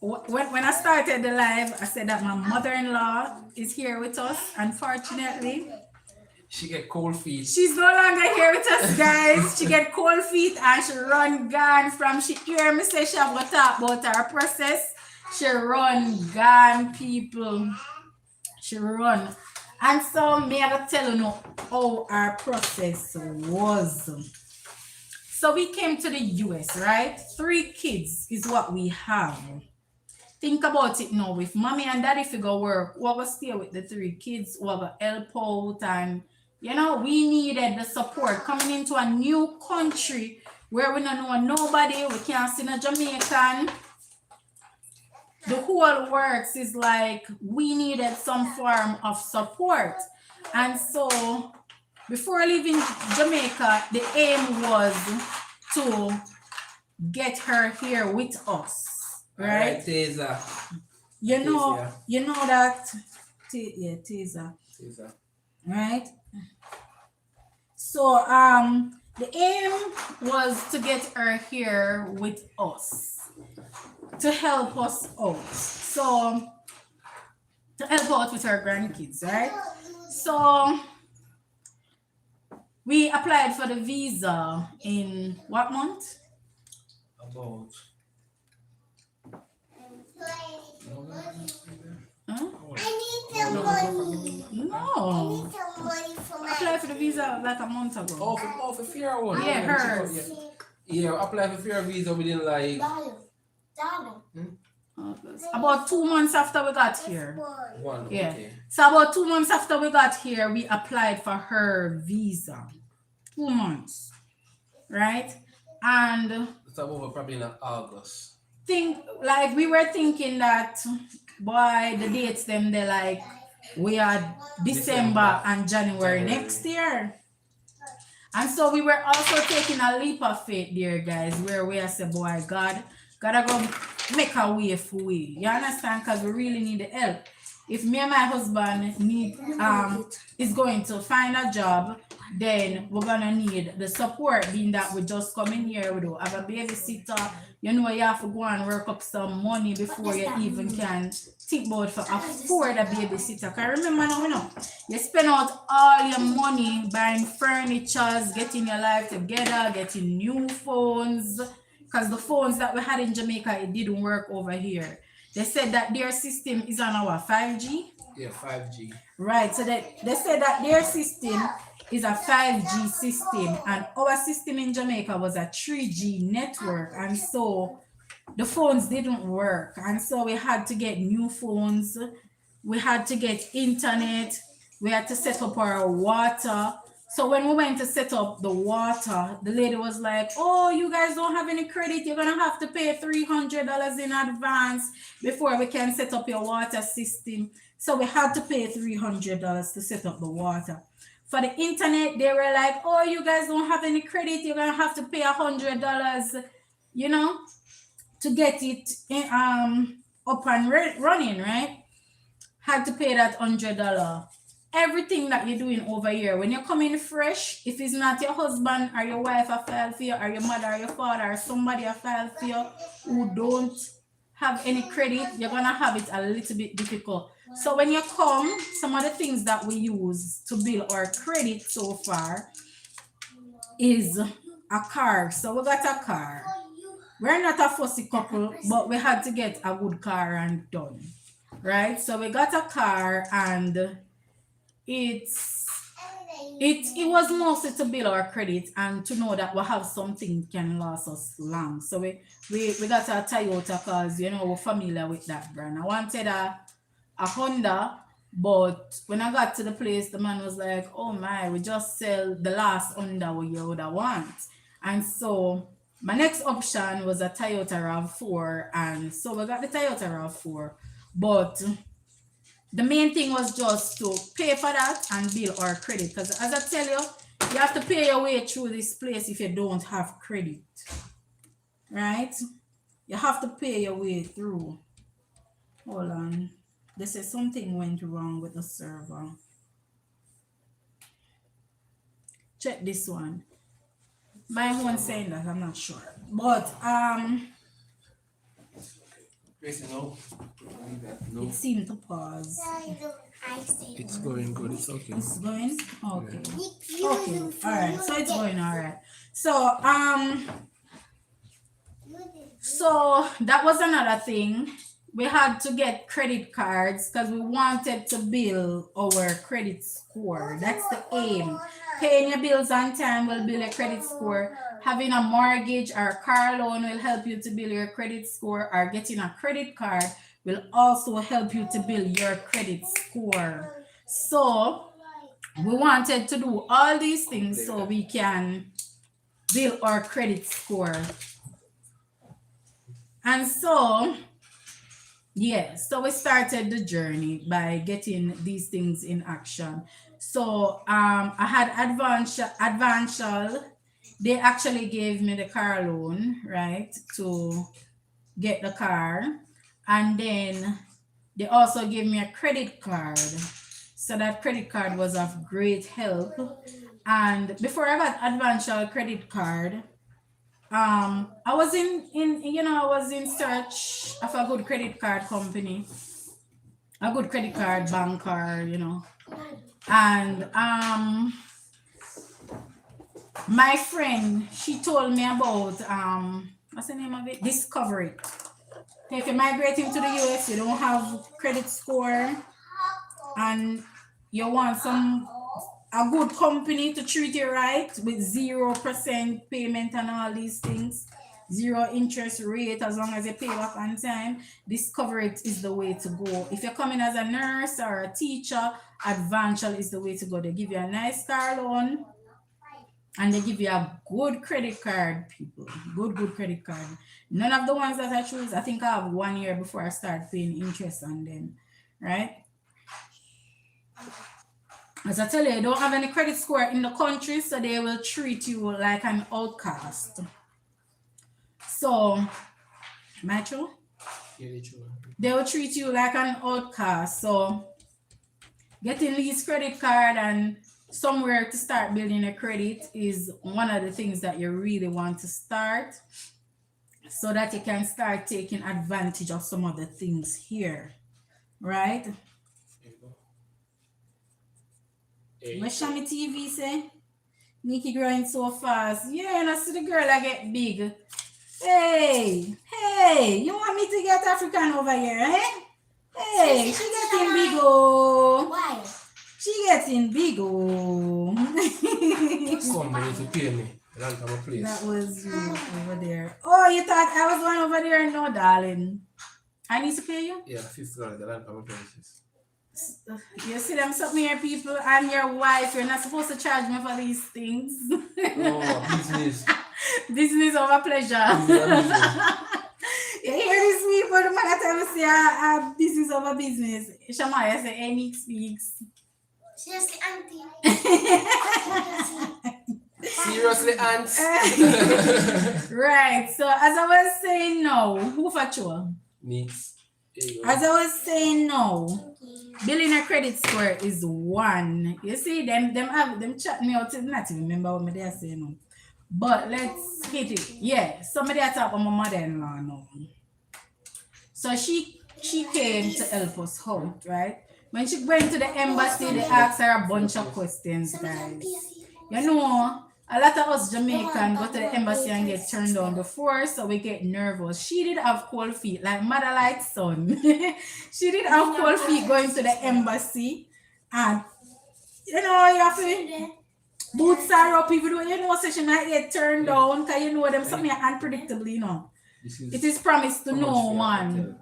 When I started the live, I said that my mother-in-law is here with us. Unfortunately, she get cold feet. She's no longer here with us, guys. She get cold feet and she run gone from. She hear me say she have to talk about her process. She run gone, people. She run. And so me I gotta tell you how our process was. So we came to the US, right? 3 kids is what we have. Think about it now. If mommy and daddy figure work, we're gonna stay with the 3 kids, we're gonna help out, and you know, we needed the support coming into a new country where we don't know nobody, we can't see no Jamaican. The whole works is like we needed some form of support. And so before leaving Jamaica, the aim was to get her here with us. Right? Teza. You know that Teza. Right? So the aim was to get her here with us, to help us out. So to help out with her grandkids, right? So we applied for the visa in what month? About. Huh? I need some money. No. I need some money for my. Applied for the visa like a month ago. Oh, for fair one. Yeah, hers. Yeah, apply for fair visa within like. Dollar. About 2 months after we got here. One. Yeah. Okay. So about 2 months after we got here, we applied for her visa. 2 months. Right? And It's about probably in August. We were thinking that boy, the dates them they're like we are December and January next year. And so we were also taking a leap of faith there, guys, where we are saying, boy, God gotta go make a way for we. You understand? Because we really need the help. if me and my husband is going to find a job, then we're gonna need the support, being that we just come in here, we don't have a babysitter. You know, you have to go and work up some money before you even can think about for afford a babysitter. Cause remember now, you spend out all your money buying furnitures, getting your life together, getting new phones. Because the phones that we had in Jamaica, it didn't work over here. They said that their system is on our 5G. Yeah, 5G. Right, so they said that their system is a 5G system, and our system in Jamaica was a 3G network, and so the phones didn't work, and so we had to get new phones, we had to get internet, we had to set up our water. So when we went to set up the water, the lady was like, oh, you guys don't have any credit, you're gonna have to pay $300 in advance before we can set up your water system. So we had to pay $300 to set up the water. For the internet, they were like, oh, you guys don't have any credit, you're gonna have to pay $100, you know, to get it up and running, right? Had to pay that $100. Everything that you're doing over here, when you're coming fresh, if it's not your husband or your wife a file for you, or your mother or your father or somebody a file for you who don't have any credit, you're gonna have it a little bit difficult. So when you come, some of the things that we use to build our credit so far is a car. So we got a car. We're not a fussy couple, but we had to get a good car and done, right? So we got a car, and it was mostly to build our credit and to know that we have something can last us long. So we got a Toyota because, you know, we're familiar with that brand. I wanted a Honda, but when I got to the place, the man was like, oh my, we just sell the last Honda you would want. And so my next option was a Toyota RAV4, and so we got the Toyota RAV4, but the main thing was just to pay for that and build our credit. Because as I tell you, you have to pay your way through this place if you don't have credit. Right? You have to pay your way through. Hold on. They say something went wrong with the server. Check this one. My one saying that, I'm not sure. But No. No. it seemed to pause. It's going good. It's okay. It's going? Okay. Okay. Alright. So it's going alright. So that was another thing. We had to get credit cards because we wanted to build our credit score. That's the aim. Paying your bills on time will build a credit score. Having a mortgage or a car loan will help you to build your credit score, or getting a credit card will also help you to build your credit score. So we wanted to do all these things so we can build our credit score. And so, yeah, so we started the journey by getting these things in action. So I had Advantial. They actually gave me the car loan, right, to get the car. And then they also gave me a credit card. So that credit card was of great help. And before I got Advantial credit card, I was in search of a good credit card company, a good credit card banker, you know. And my friend, she told me about what's the name of it? Discovery. If you're migrating to the US, you don't have credit score, and you want a good company to treat you right with 0% payment and all these things, 0 interest rate as long as you pay back on time, Discovery is the way to go. If you're coming as a nurse or a teacher, Advantial is the way to go. They give you a nice car loan, and they give you a good credit card, people. Good credit card. None of the ones that I choose, I think I have 1 year before I start paying interest on them, right? As I tell you, you don't have any credit score in the country, so they will treat you like an outcast. So, Macho? they will treat you like an outcast. So getting Lee's credit card and somewhere to start building a credit is one of the things that you really want to start, so that you can start taking advantage of some of the things here, right? What Shami TV say? Nikki growing so fast. Yeah, and I see the girl I get big. Hey, you want me to get African over here, eh? Hey, she getting big, oh. Why? She getting big, oh. Somebody to pay me. Land from a place. That was you over there. Oh, you thought I was one over there? No, darling. I need to pay you? Yeah, $50. The land from a place. You see them something here, people, and your wife. You're not supposed to charge me for these things. Oh, business. Business over pleasure. You hear these people, the man tell me say business over business. Shamaya say any speaks. Seriously, auntie. Seriously, ants. Right. So as I was saying, no. Who for sure? Needs. As I was saying, no. Building a credit score is one. You see, them chat me out. Not even remember what they are saying. No. But let's hit it. Yeah. Somebody talk about my mother-in-law now. So she came to help us out, right? When she went to the embassy, they asked her a bunch of questions, guys. You know, a lot of us Jamaican go to the embassy and get turned down before, so we get nervous. She did have cold feet, like mother like son. She did have cold feet going to the embassy, and you know, you have to boots are up, even though you know she might get turned down, because you know them something unpredictable, you know. It is promised to no one.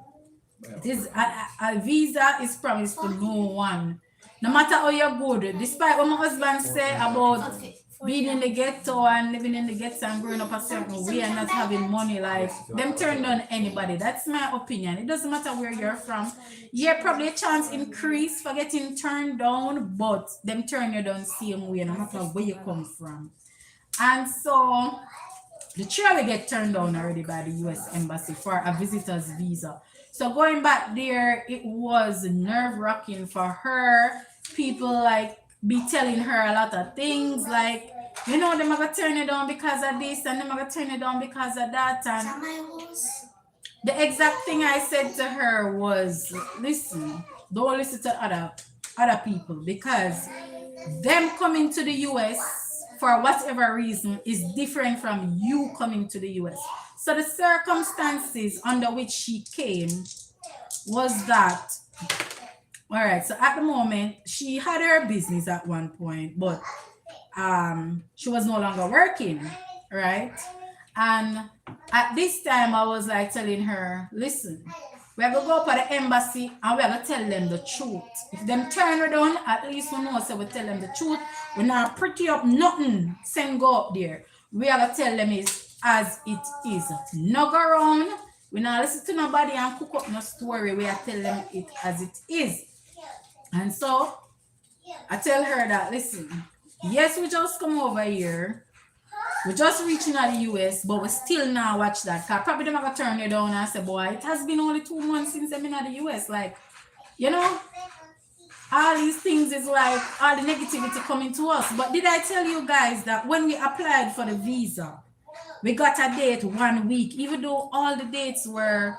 It is a visa is promised to no one. No matter how you're good, despite what my husband said about being in the ghetto and living in the ghetto and growing up a certain way and not having money, like them turn down anybody. That's my opinion. It doesn't matter where you're from. Yeah, probably a chance increase for getting turned down, but them turn you down same way no matter where you come from. And so the three will get turned down already by the US Embassy for a visitor's visa. So going back there, it was nerve-wracking for her. People like be telling her a lot of things, like, you know, they're gonna turn it down because of this and they're gonna turn it down because of that. And the exact thing I said to her was, listen, don't listen to other people, because them coming to the US for whatever reason is different from you coming to the US. So the circumstances under which she came was that, all right, so at the moment, she had her business at one point, but she was no longer working, right? And at this time, I was like telling her, listen, we're going to go up to the embassy and we're going to tell them the truth. If them turn her down, at least we know, so we tell them the truth. We're not pretty up nothing, send go up there. We are going to tell them is as it is. No go around. We not listen to nobody and cook up no story. We are tell them it as it is. And so I tell her that, listen, yes, we just come over here. We're just reaching out the US, but we still now watch that. Cause probably they're gonna turn you down and say, boy, it has been only 2 months since I've been at the US. Like, you know, all these things is like all the negativity coming to us. But did I tell you guys that when we applied for the visa, we got a date 1 week, even though all the dates were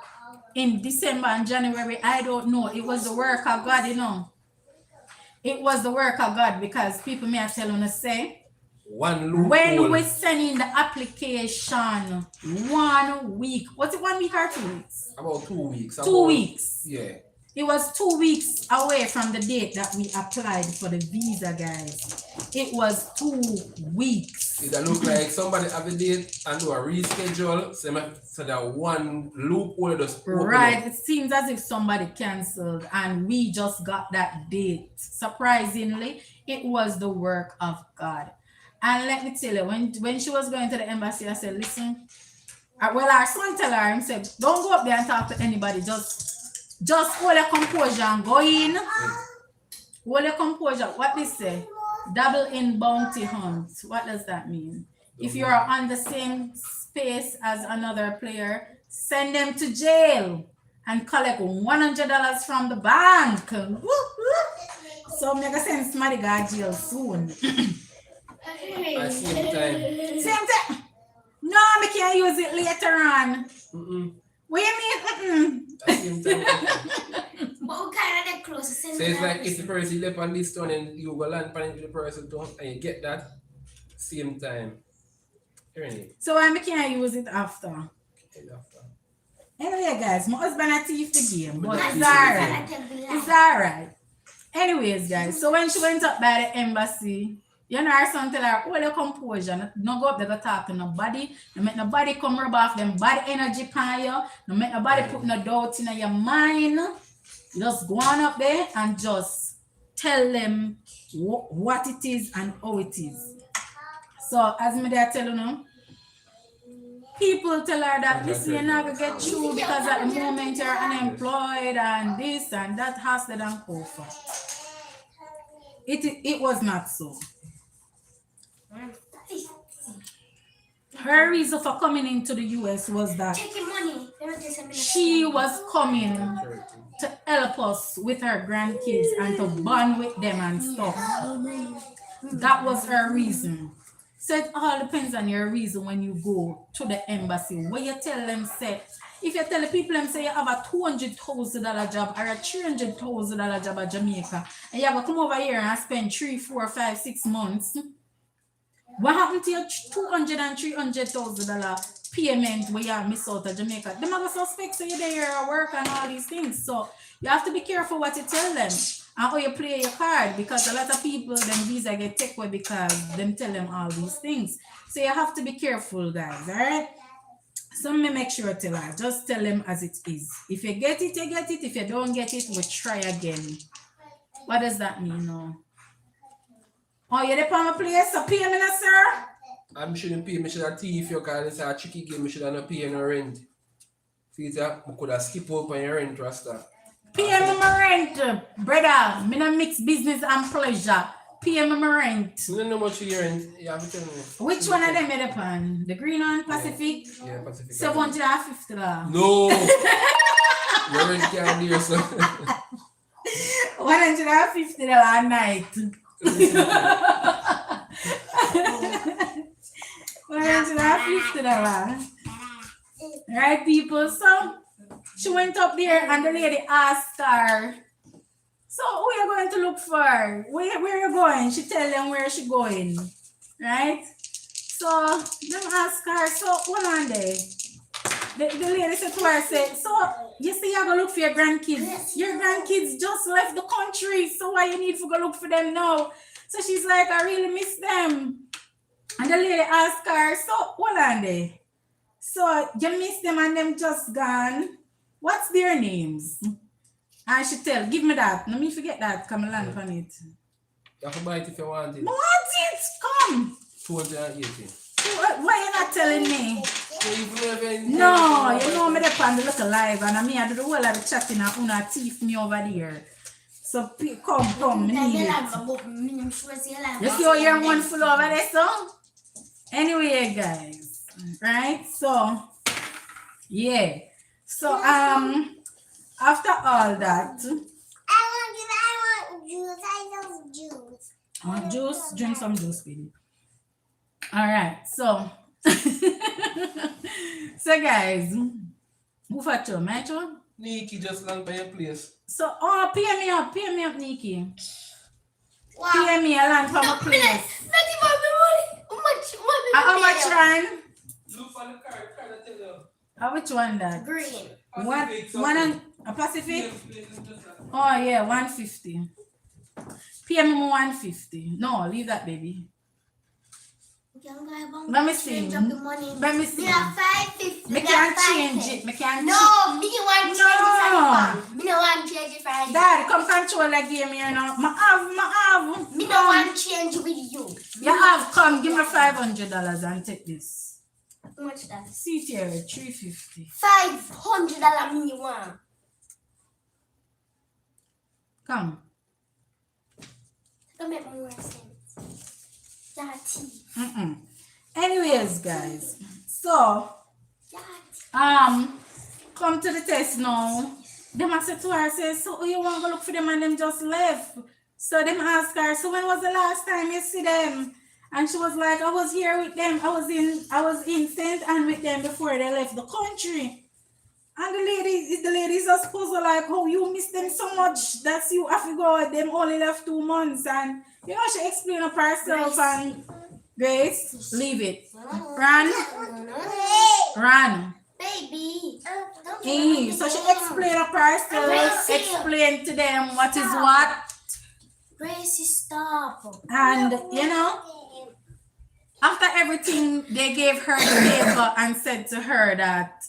in December and January? I don't know. It was the work of God, you know. It was the work of God, because people may tell them to say, when we send in the application 1 week, was it 1 week or 2 weeks? About 2 weeks. 2 weeks. Yeah. It was 2 weeks away from the date that we applied for the visa, guys. It was 2 weeks. It look like somebody have a date and do a reschedule, so that one loophole just open right. up. It seems as if somebody canceled and we just got that date. Surprisingly, it was the work of God. And let me tell you, when she was going to the embassy, I said, listen, well, our son tell her, he said, don't go up there and talk to anybody. Just hold your composure and go in. Hold your composure. What they say? Double in bounty hunt. What does that mean? If you are on the same space as another player, send them to jail. and collect $100 from the bank. Woo, woo. So I'm gonna send somebody to jail soon. At same time. Same thing. No, I can't use it later on. What you mean? At same time. But we kind of get close. So it's like if the person left on this stone and you go land pan into the person too, and you get that same time. Hearing So I can't use it after. Anyway, guys, my husband a thief the game, but it's alright. It's alright. Anyways, guys, so when she went up by the embassy, you know, her son tell her, hold your composure. No go up there go talk to nobody. No make nobody come rub off them bad energy pan you. No make nobody put no doubt in your mind. Just go on up there and just tell them what it is and how it is. So, as me there tell you, people tell her that, listen, you're not going to get through because at the moment you're unemployed and this and that, hosted and cover. It was not so. Her reason for coming into the US was that she was coming to help us with her grandkids and to bond with them and stuff. That was her reason. So it all depends on your reason when you go to the embassy. When you tell them, say, if you tell the people them say you have a $200,000 job or a $300,000 job at Jamaica, and you have to come over here and spend 3, 4, 5, 6 months, what happened to your $200,000 and $300,000 payment where you miss out of Jamaica? They might suspect so you're there at work and all these things. So you have to be careful what you tell them and how you play your card, because a lot of people then visa get taken away because them tell them all these things. So you have to be careful, guys. All right. So me make sure to tell her, just tell them as it is. If you get it, you get it. If you don't get it, we'll try again. What does that mean now? Oh, you're the my place, so pay me now, sir? I shouldn't pay, I should have thief you because it's a tricky game, I should have not pay no rent. See, I could have skip up on your rent, Rasta. Pay me my rent, brother. Me not mix business and pleasure. Pay me my rent. You don't know much of your rent, you have to tell me. Which one of them made up on? The green one, Pacific? Yeah, Pacific. $750. No! Your rent can't be yourself. $150 a night. $150. Right, people? So she went up there and the lady asked her, so who are you going to look for? Where are you going? She tell them where she going. Right? So them ask her, so hold on there. The lady said to her, said, so you say you're going to look for your grandkids. Your grandkids just left the country, so why you need to go look for them now? So she's like, I really miss them. And the lady asked her, so hold on there. So you miss them and them just gone. What's their names? And she tell, give me that. Let me forget that. Come and land on it. You have to buy it if you want it. I want it. Come. 280. Why you not telling me? No, you know me there on the look alive and me I do the whole of the chatting and una thief me over there. So come, me need it. You see how you're one full over there, so? Anyway, guys, right? So, yeah. So, after all that, I want juice. I want juice. Drink some juice, baby. All right, so, so guys, move at you, Metro. Nikki just land by your place. So, pay me up, Nikki. Wow. Pay me a land from a place. How much run? Look for the card that tell you. Which one that? Green. One and a Pacific? Oh yeah, 150. Pay me 150. No, leave that, baby. Let me see. Let me see. Me have 550. Me can't change it. Me can't. No, me want change it. Me no want change it for you. Dad, come control the game here now. Ma have. Me no want change with you. You have. Come, give me $500 and take this. How much that? See it here, $350. $500 me want. Come. Don't make more sense. Daddy. Anyways, guys. So, Daddy. come to the test now. Them I said to her, say, so who you want to look for them and them just left. So them asked her, so when was the last time you see them? And she was like, I was here with them. I was in St. Anne with them before they left the country. And the ladies are supposed to like, oh, you miss them so much. That's you have to go. Them only left 2 months. And you know, she explained up herself and Grace, leave it. Run. Baby. So she explained up herself, explained to them what is what. Gracie, stop. And you know, after everything, they gave her the paper and said to her that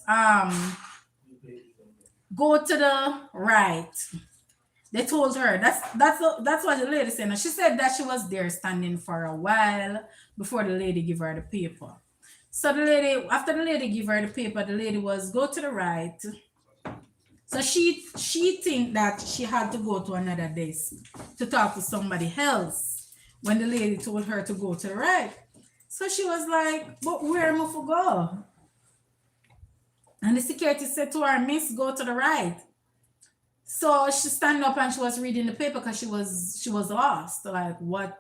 go to the right. They told her that's what the lady said. And she said that she was there standing for a while before the lady gave her the paper. So the lady, after the lady gave her the paper, the lady was go to the right. So she think that she had to go to another desk to talk to somebody else when the lady told her to go to the right. So she was like, but where am I to go? And the security said to her, miss, go to the right. So she stand up and she was reading the paper because she was lost. Like, what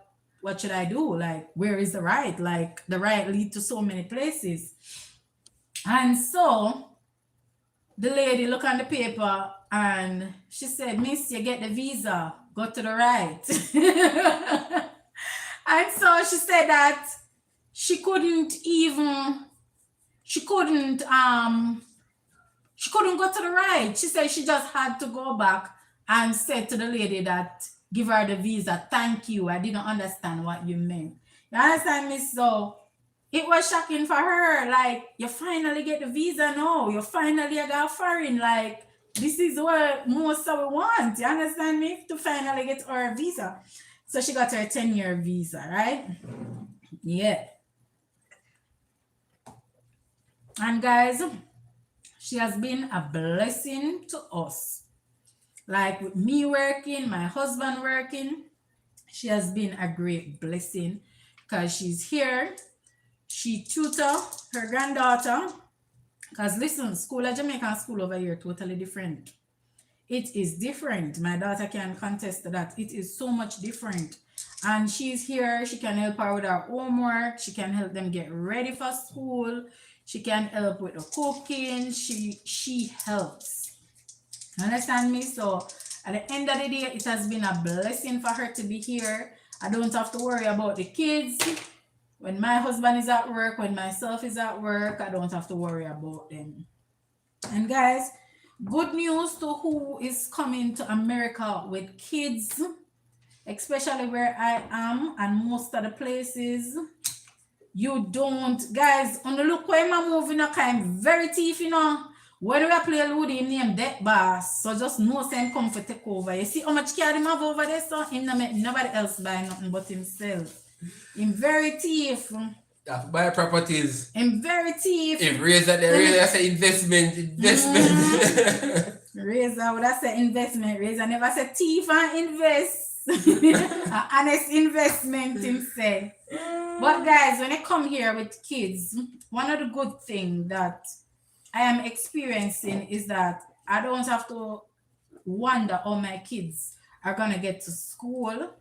should I do? Like, where is the right? Like, the right lead to so many places. And so the lady looked on the paper and she said, miss, you get the visa, go to the right. And so she said that she couldn't go to the right. She said she just had to go back and said to the lady that give her the visa, thank you. I didn't understand what you meant. You understand me? So it was shocking for her. Like, you finally get the visa now. You finally got foreign. Like, this is what most of we want. You understand me? To finally get her visa. So she got her 10-year visa, right? Yeah. And guys, she has been a blessing to us. Like with me working, my husband working, she has been a great blessing because she's here. She tutor her granddaughter. Because listen, school at Jamaican school over here totally different. It is different. My daughter can contest that. It is so much different. And she's here. She can help her with her homework. She can help them get ready for school. She can help with the cooking. She helps. Understand me? So at the end of the day, it has been a blessing for her to be here. I don't have to worry about the kids. When my husband is at work, when myself is at work, I don't have to worry about them. And guys, good news to who is coming to America with kids, especially where I am and most of the places. You don't, guys, on the look where I'm moving, I'm very thief, you know. When we play Ludi, him name Deck Bass, so just no same come for take over. You see how much care him have over there, so him not make nobody else buy nothing but himself. Him very thief. Buy properties. Him very thief. If Razor, the Razor say investment. Razor would have said investment. Razor never said thief and invest. An honest investment, him say. But guys, when I come here with kids, one of the good things that I am experiencing is that I don't have to wonder how my kids are going to get to school.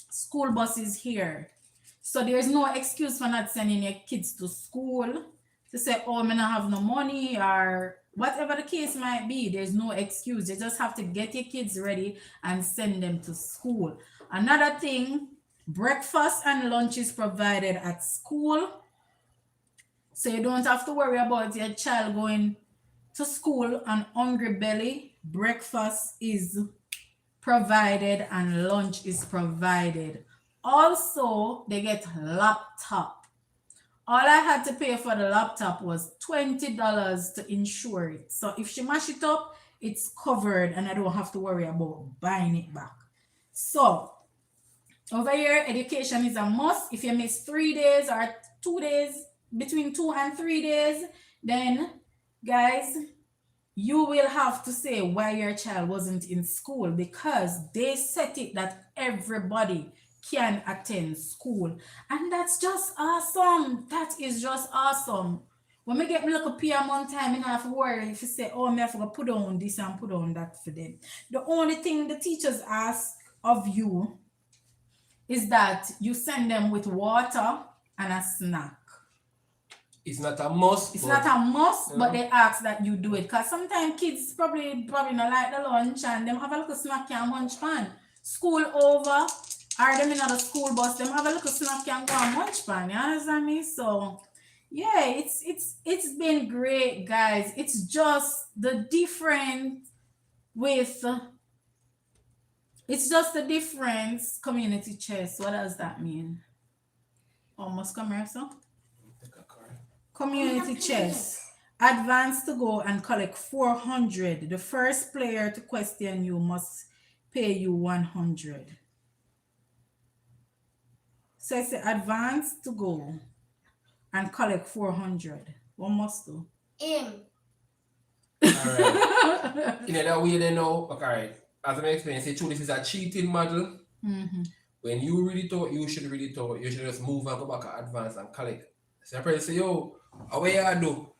School bus is here. So there's no excuse for not sending your kids to school to say, oh, I don't have no money or whatever the case might be. There's no excuse. You just have to get your kids ready and send them to school. Another thing, breakfast and lunch is provided at school. So you don't have to worry about your child going to school on hungry belly. Breakfast is provided and lunch is provided. Also, they get laptop. All I had to pay for the laptop was $20 to insure it. So if she mash it up, it's covered and I don't have to worry about buying it back. So over here, education is a must. If you miss 3 days or 2 days, between 2 and 3 days, then guys, you will have to say why your child wasn't in school because they set it that everybody can attend school. And that's just awesome. That is just awesome. when me get me little pay a month time, I don't have to worry if you say, oh, me have to put on this and put on that for them. The only thing the teachers ask of you is that you send them with water and a snack. It's not a must. It's not a must, but they ask that you do it. Because sometimes kids probably not like the lunch and them have a little snack and munch pan. School over, or them in the school bus, them have a little snack and go and munch pan. You understand me? So yeah, it's been great, guys. It's just the difference with it's just the difference community chess. What does that mean? Almost come here, so. Community chess. Advance to go and collect 400. The first player to question you must pay you 100. So I say advance to go and collect 400. What must do? Alright. In that way, they know. Alright. As I explained, say true, this is a cheating model. When you read it out, you should read it out. You should just move and go back and advance and collect. So I probably say, yo, how you do?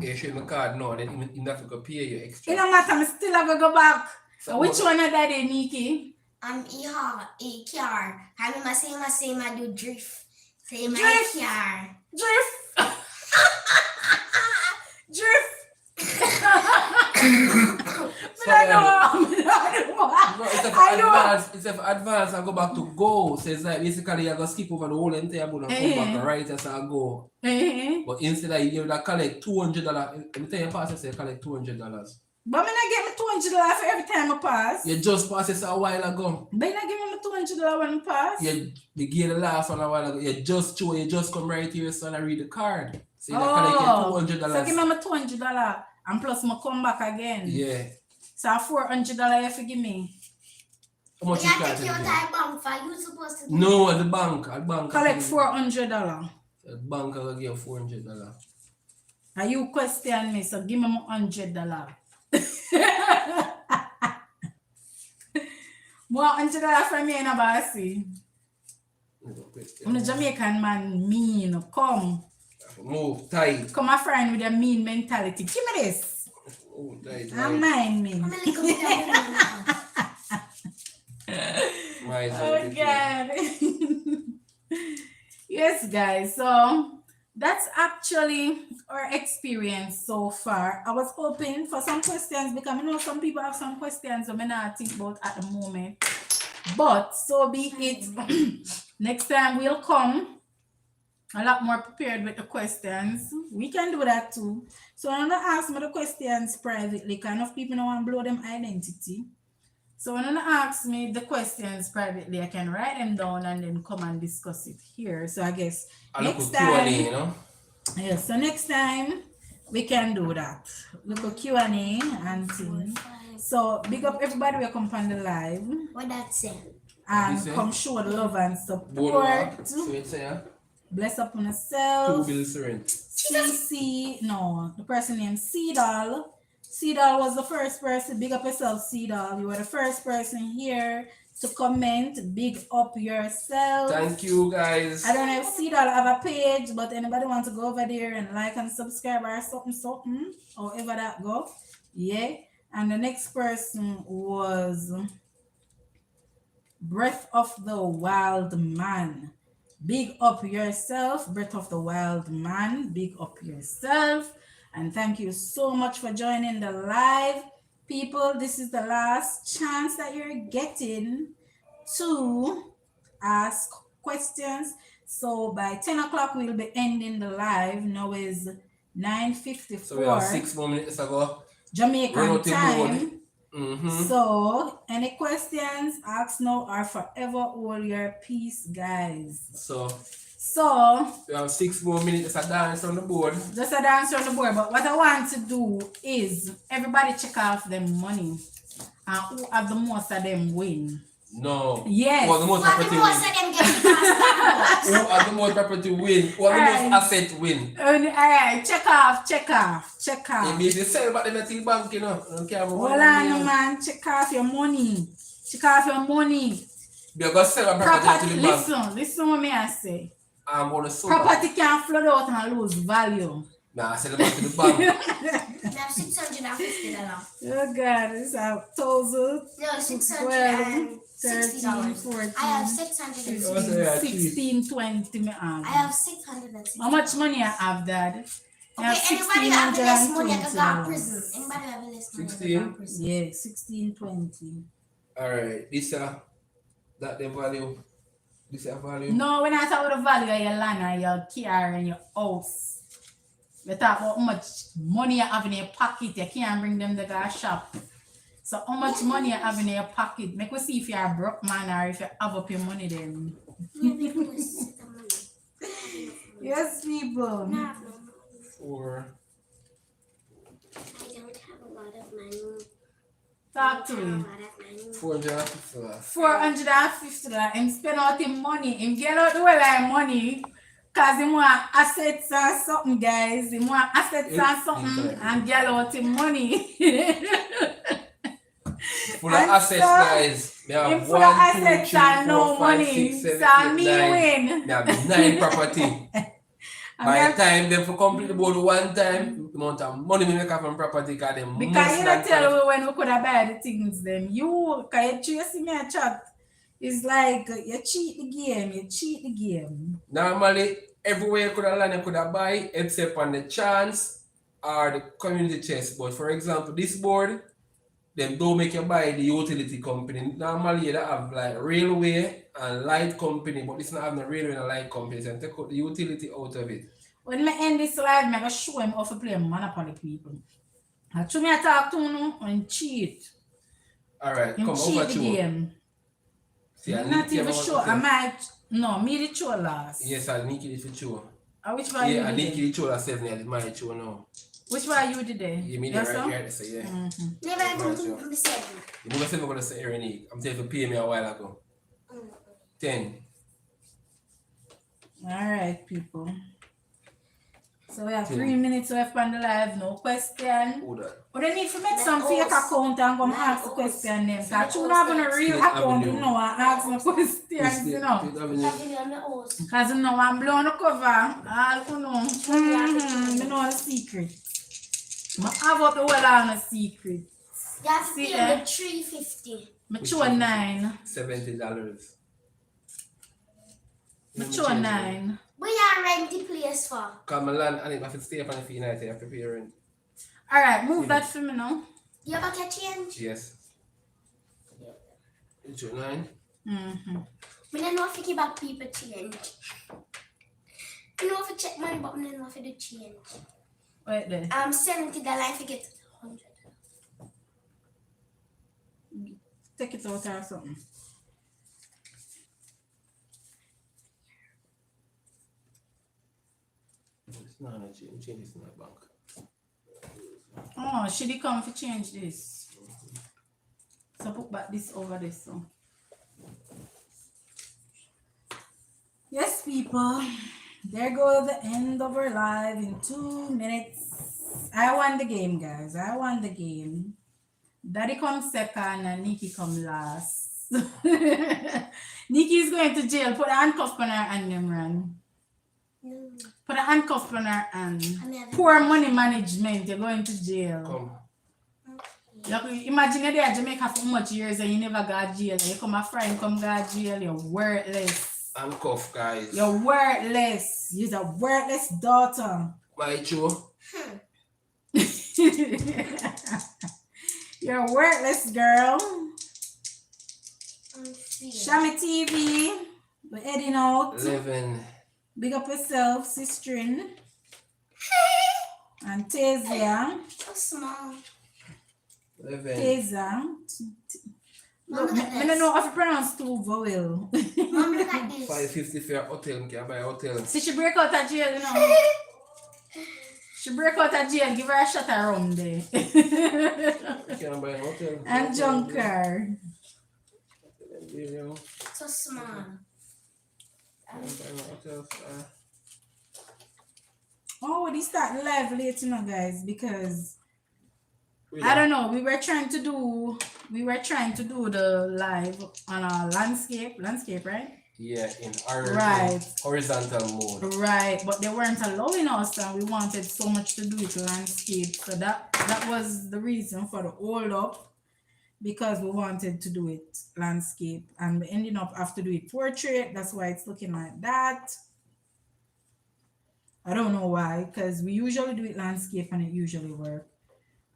You show me card now, then you have to go pay you extra. It don't matter, I still have to go back. So which one are that, Nikki? E-car. I same I do drift. Same Drift. car. Drift. Drift. It's if advance and go back to go. So it's like basically you're gonna skip over the whole entire board and come back and right as I go. But instead of you collect $200, let me tell you pass say collect $200. But me not get me $200 for every time I pass. You just passed this a while ago. But you not give me $200 when I pass. You gave the last one a while ago. You just come right here son and read the card. So you collect $200. So give me $200 and plus I come back again. Yeah. So $400 you have to give me. How much You you have charge to take me? your bank for you supposed to do. No, at the bank. Collect $400. The bank will give $400. And you question me, so give me $100. More $100 from me in a bossy. I'm a Jamaican man, mean. Come. Move tight. Come a friend with a mean mentality. Give me this. Oh, tight. I'm mine, me. I'm a little bit of Oh God. Yes, guys. So that's actually our experience so far. I was hoping for some questions because I know some people have some questions that I not think about at the moment. But so be it. Next time we'll come a lot more prepared with the questions. We can do that too. So I'm gonna ask me the questions privately. Kind of people don't want to blow them identity. So when you ask me the questions privately, I can write them down and then come and discuss it here. So I guess next time, Q&A, you know? Yeah, so next time we can do that. Look at Q&A and things. So big up everybody who come on the live. What that say? And come show the love and support. So it's Bless up on yourself. 2 bills rent. CC, no, the person named Cedal. Cedal was the first person. Big up yourself, Cedal. You were the first person here to comment. Big up yourself. Thank you, guys. I don't know if Cedal have a page, but anybody want to go over there and like and subscribe or something, however that go. Yeah. And the next person was Breath of the Wild Man. Big up yourself, Breath of the Wild Man. Big up yourself. And thank you so much for joining the live. People, this is the last chance that you're getting to ask questions. So by 10 o'clock, we'll be ending the live. Now is 9:54. So we have 6 more minutes ago. Jamaican time. Mm-hmm. So any questions, ask now or forever hold your peace, guys. So we have 6 more minutes to dance on the board. Just a dance on the board. But what I want to do is everybody check off them money. And who have the most of them win. No. Yes. Who have the most property win? Who have the most property win? Who have the most asset win? Alright, check off. Maybe if you sell back them at the bank, you know. Hold on, man. Check off your money. Because sell a property to the bank. Listen what me I say. I'm going to sell. Property can flood out and lose value. Nah, I said about to the bank. I have $650. Oh God, it's a 1,000. No, $13, $660. 14, I have 15, 660. 16, 20. Me I have. have 660. How much money I have, Dad? I have Okay, anybody have less money I can go to $1,620. prison? Anybody have less money I can 16? go to prison? Yeah, 1620. Alright, this that the value. This a value. No, when I talk about the value of your land and your car and your house, we talk about how much money you have in your pocket. You can't bring them to the shop. So how much money you have in your pocket? Make us see if you're a broke man or if you have up your money then. Yes, people. No. 4. I don't have a lot of money. Talk to me. $450. $450 and spend out him money. Him get out the way like money. Cause he want assets and something, guys. He want assets and something and get out him money. Full of assets, guys. They Him have full of 1, 2, assets 3, and no 4, 5, money. 6, 7, So 8, me 9. win. They have 9 property. By the time they for complete the board one time, the amount of money we make from property because they Because must you not don't tell me when we could have buy the things them. You, cause you see me a chat. It's like you cheat the game. You cheat the game. Normally, everywhere you could have land, you could have buy, except on the chance or the community chest. But for example, this board, them don't make you buy the utility company. Normally, you don't have like railway and light company, but it's not having a railway and a light company. So take out the utility out of it. When I end this live, I'm going to show him how to play Monopoly, people. And to me, I talk to him and cheat. Alright, Him come cheat over the to game. See, I Not need even to sure. I might, no, me the show last. Yes, I need it for sure. Which one Yeah, I you need did? it for 7 years. My show now. Which one you did there? You mean Yes, right sir? here? So yeah. Never even to the 7. You never said we're gonna say Ernie. I'm telling you to pay me a while ago. 10. Alright, people. So we have 10. 3 minutes left on the live, no question. Who that? But I need to make some Let fake us. account and go and Let ask the us. question them. Let Because you us. not having a real State account, you Avenue. know, and ask me questions, you know. State Avenue. Having on the horse. Because you know, I'm blowing the cover. All you know. You know the secret. I have out the well on a secret. You have to See pay there? the $350. Mature 9. $70. Mature 9. Where you rent the place for? Come land and if I have to stay up on the fee night, I have to pay rent. Alright, move that for me now. You ever get change? Yes. Mature 9. Mm-hmm. I don't know if you give back people change. I know if you check money, but I don't know if you do change. Wait there. $70 if you get 100. Take it out or something. It's not a change. Change is in my bank. Oh, should he come to change this? So put back this over this. So. Yes, people. There goes the end of our live in 2 minutes. I won the game, guys. I won the game. Daddy comes second and Nikki come last. Nikki is going to jail. Put a handcuff on her and them run. No. Put a handcuff on her and I mean, poor money management. You're going to jail. Come. You imagine you're there in Jamaica for much years and you never got jail. You come a friend, come got jail. You're worthless. Handcuff, guys. You're worthless. You're a worthless daughter. My show. You're a worthless girl. See. Shami TV. We're heading out. 11. Big up yourself, Sistrin. And Tazia. So small. 11. Tazia. Look, Mom, look I at don't know this. how to pronounce two vowel. Mom, look at this. 550 for a hotel. Can I buy a hotel? See, she break out of jail, you know. She break out of jail, give her a shot around there. Can I buy a hotel? And junk car. So small. Oh, they start live late, you know, guys, because I don't know. We were trying to do the live on our landscape, right? Yeah, in Right. horizontal mode. Right, but they weren't allowing us, and we wanted so much to do it landscape. So that was the reason for the hold up, because we wanted to do it landscape, and we ended up have to do it portrait. That's why it's looking like that. I don't know why, because we usually do it landscape and it usually work.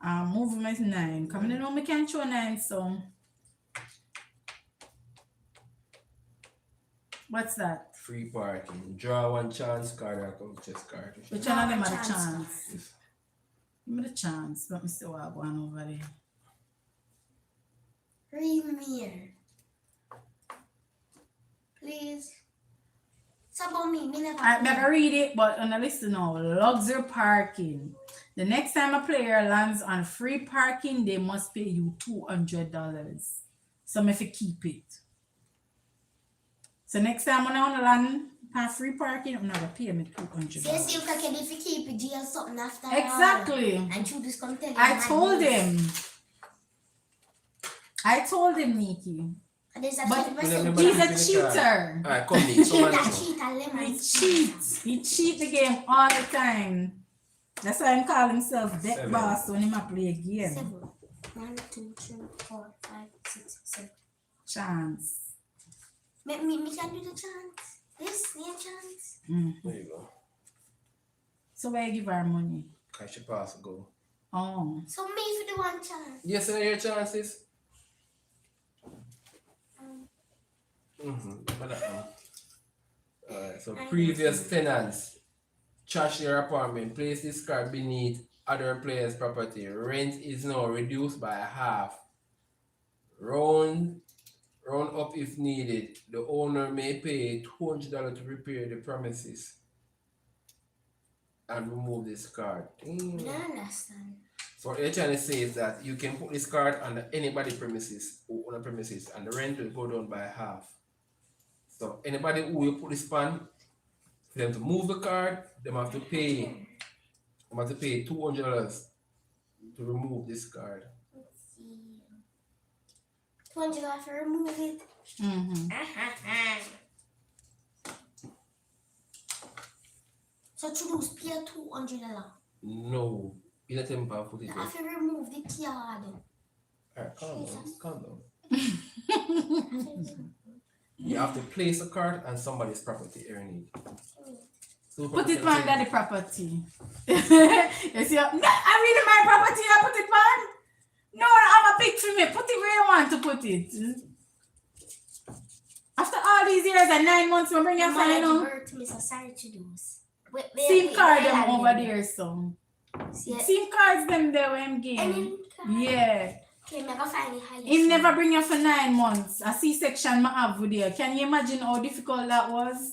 Movement 9. Coming in on we can show 9, so what's that? Free parking. Draw one chance card or come chess card. Which one of them are the Chance chance? Give me the chance. Let me see what I want over there. Read me here. Please. It's about me. Me never. I'm gonna read it, but on the list now, luxury parking. The next time a player lands on free parking, they must pay you $200. So if you keep it. So next time when I want to land on free parking, I'm not gonna pay me $200. Yes, you can if you keep it, jail something after. Exactly. And you just come tell you. I told him, Nikki. And there's a But 20%. he's a cheater. Alright, come in. Someone That cheat and lemon. He cheat the game all the time. That's why I call himself deck 7. boss when he play a game. 7. 1, 2, 3, 4, 5, 6, 7. Chance. Me can do the chance. This, the chance. There you go. So where you give her money? Cash your pass go. Oh. So me for the one chance. Yes, and your chances. Alright, so previous tenants trash their apartment, place this card beneath other players' property. Rent is now reduced by half. Round up if needed. The owner may pay $200 to repair the premises and remove this card. I don't understand. So what they're trying to say is that you can put this card on anybody premises who own a premises and the rent will go down by half. So anybody who will put this on, for them to move the card, they have to pay $200 to remove this card. Let's see. $200 to remove it. So to lose pay $200. No, you let them put it I there. have to remove the card. Alright, calm down. You have to place a card on somebody's property, Ernie. Put it on daddy property. You see, no, I read my property, I put it on. No, I have a picture me. Put it where you want to put it. After all these years and 9 months, we bring your phone, you know. Sorry to do. SIM card them over there, so. SIM cards them there when game. Yeah. Okay, never find it highly. Him never bring you for 9 months. A C-section I have with you. Can you imagine how difficult that was?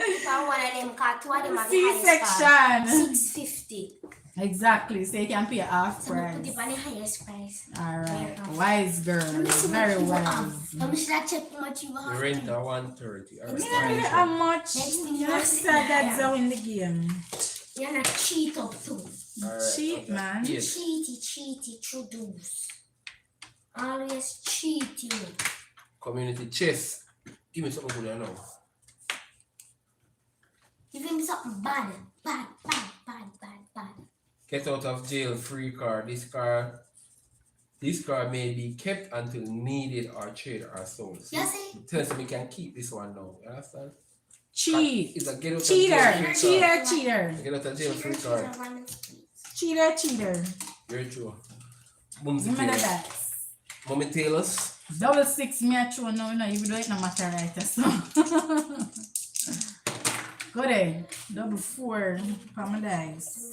One of them car, two of them are the C-section. highest price. $650. Exactly. So you can pay half So we put it price. on the highest price. Alright. Wise girl. Very wise. Let me see that check how much you The have. rent are $130. You don't really have much. Next thing You you have to start that zone in the game. You're not cheat up too. Cheat, man. Yes. Cheaty, introduce. Always cheating. Community chess. Give me something good now. Give him something bad. Bad. Get out of jail free card. This card may be kept until needed or traded or sold. So Yes, eh? it tells me we can keep this one now. You understand? Cheat. It's a get out of jail free Cheater. card. Cheater. Get out of jail free card. Cheater. Very true. Give me the dice. Mommy Taylor's. Double 6 me a true no, you do it no matter right so. Go there. Double 4 for my dice.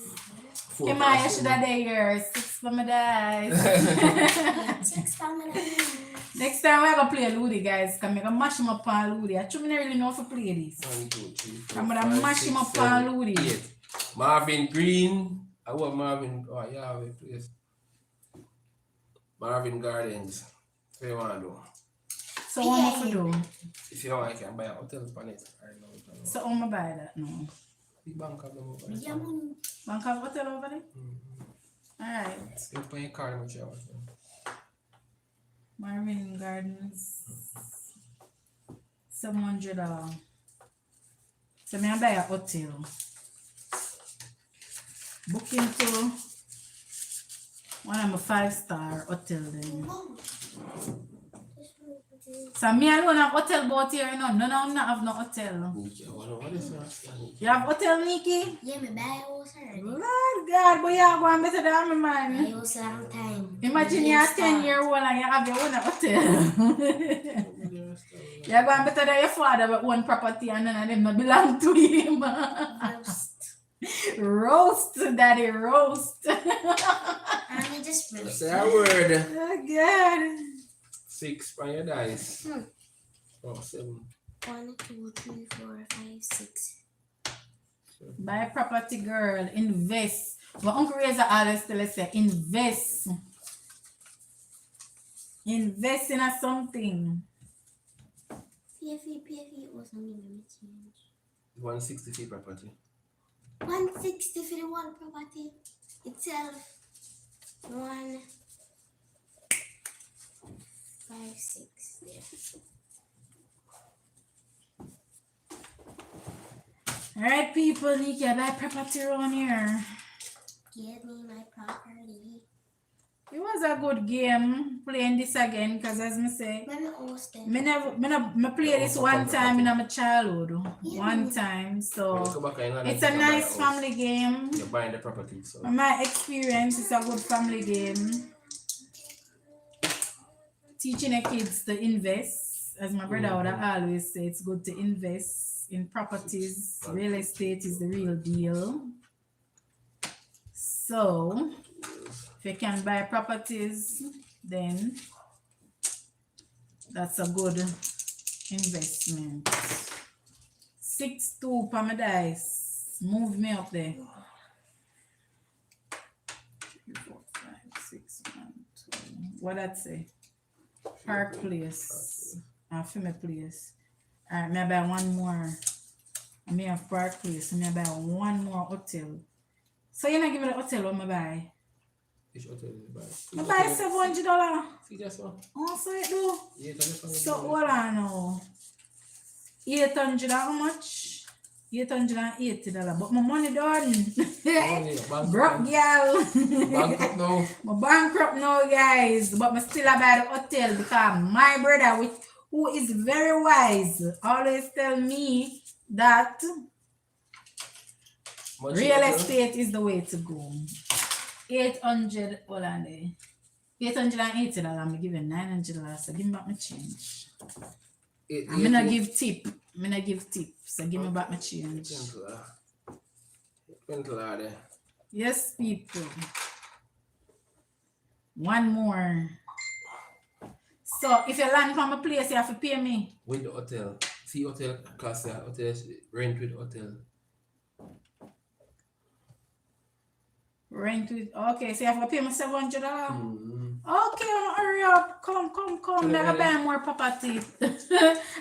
Four Come on, you should have there 6 for my dice. 6 pounds. Next time we're gonna play Ludi, guys. Cause I'm gonna mash him up on Ludi. I don't really know how to play this. 1, 2, 3, 4, I'm gonna 5, mash 6, him up 7, on Ludi. 8. Marvin Green. I want Marvin. Oh, yeah, we place. Marvin Gardens. What you want to do? So what am I do? If you want, I can buy a hotel on it. I know. So how am I buy that now? Big bank of them over there. Yeah, money. Bank of hotel over there? Alright. You pay your card much you want. Marvin Gardens. $700. So me I buy a hotel. Book into one of my 5-star hotel then. So me alone have hotel boat here, you know. None of them have no hotel. What is that? You have hotel, Nikki? Yeah, me buy a house already. Lord God, but you are going better than me, man. I house a long time. Imagine you're 10-year-old and you have your own hotel. You're going better than your father with one property and none of them not belong to him. Roast. Roast, daddy, roast. And you just roast. Say a word. Oh, God. 6 on your dice. Oh, 7. 1, 2, 3, 4, 5, 6. Buy property, girl. Invest. But Uncle Razor always tell us, say, invest. Invest in a something. PFE was not even change. 160 feet property. 160 for the one property itself. 1, 5, 6. There. Alright, people, Nikki, I buy property around here. Give me my property. It was a good game playing this again because as me say, Let me host it. me play this one time in my childhood. Yeah. One time. So When you go back and it's a nice family game. You're buying the property. So. My experience is a good family game. Teaching the kids to invest. As my brother would always say, it's good to invest in properties. Real estate is the real deal. So if you can buy properties, then that's a good investment. 6-2 for my dice. Move me up there. 3, 4, 5, 6, 1, 2. What that say? Park Place. For my place. Alright, me buy one more. I may have Park Place. Me buy one more hotel. So you're not giving me the hotel what I buy? Which hotel is I buy? buy $700. See this one? Oh, so it do. Yeah, So hold on now. 800 how much? $880. But my money done. Broke girl. Bankrupt now. My bankrupt now, guys. But I still buy the hotel because my brother, who is very wise, always tell me that real estate is the way to go. 800, hold on there. $880, I'm giving $900, so give me back my change. I'm gonna give tip. So give me back my change. Yes, people. One more. So if you land from a place, you have to pay me. With the hotel. See hotel cost, hotel rent with hotel. Rent with, okay, so you have to pay me $700. Mm-hmm. Okay, hurry up. Come. Can Never I- buy more property.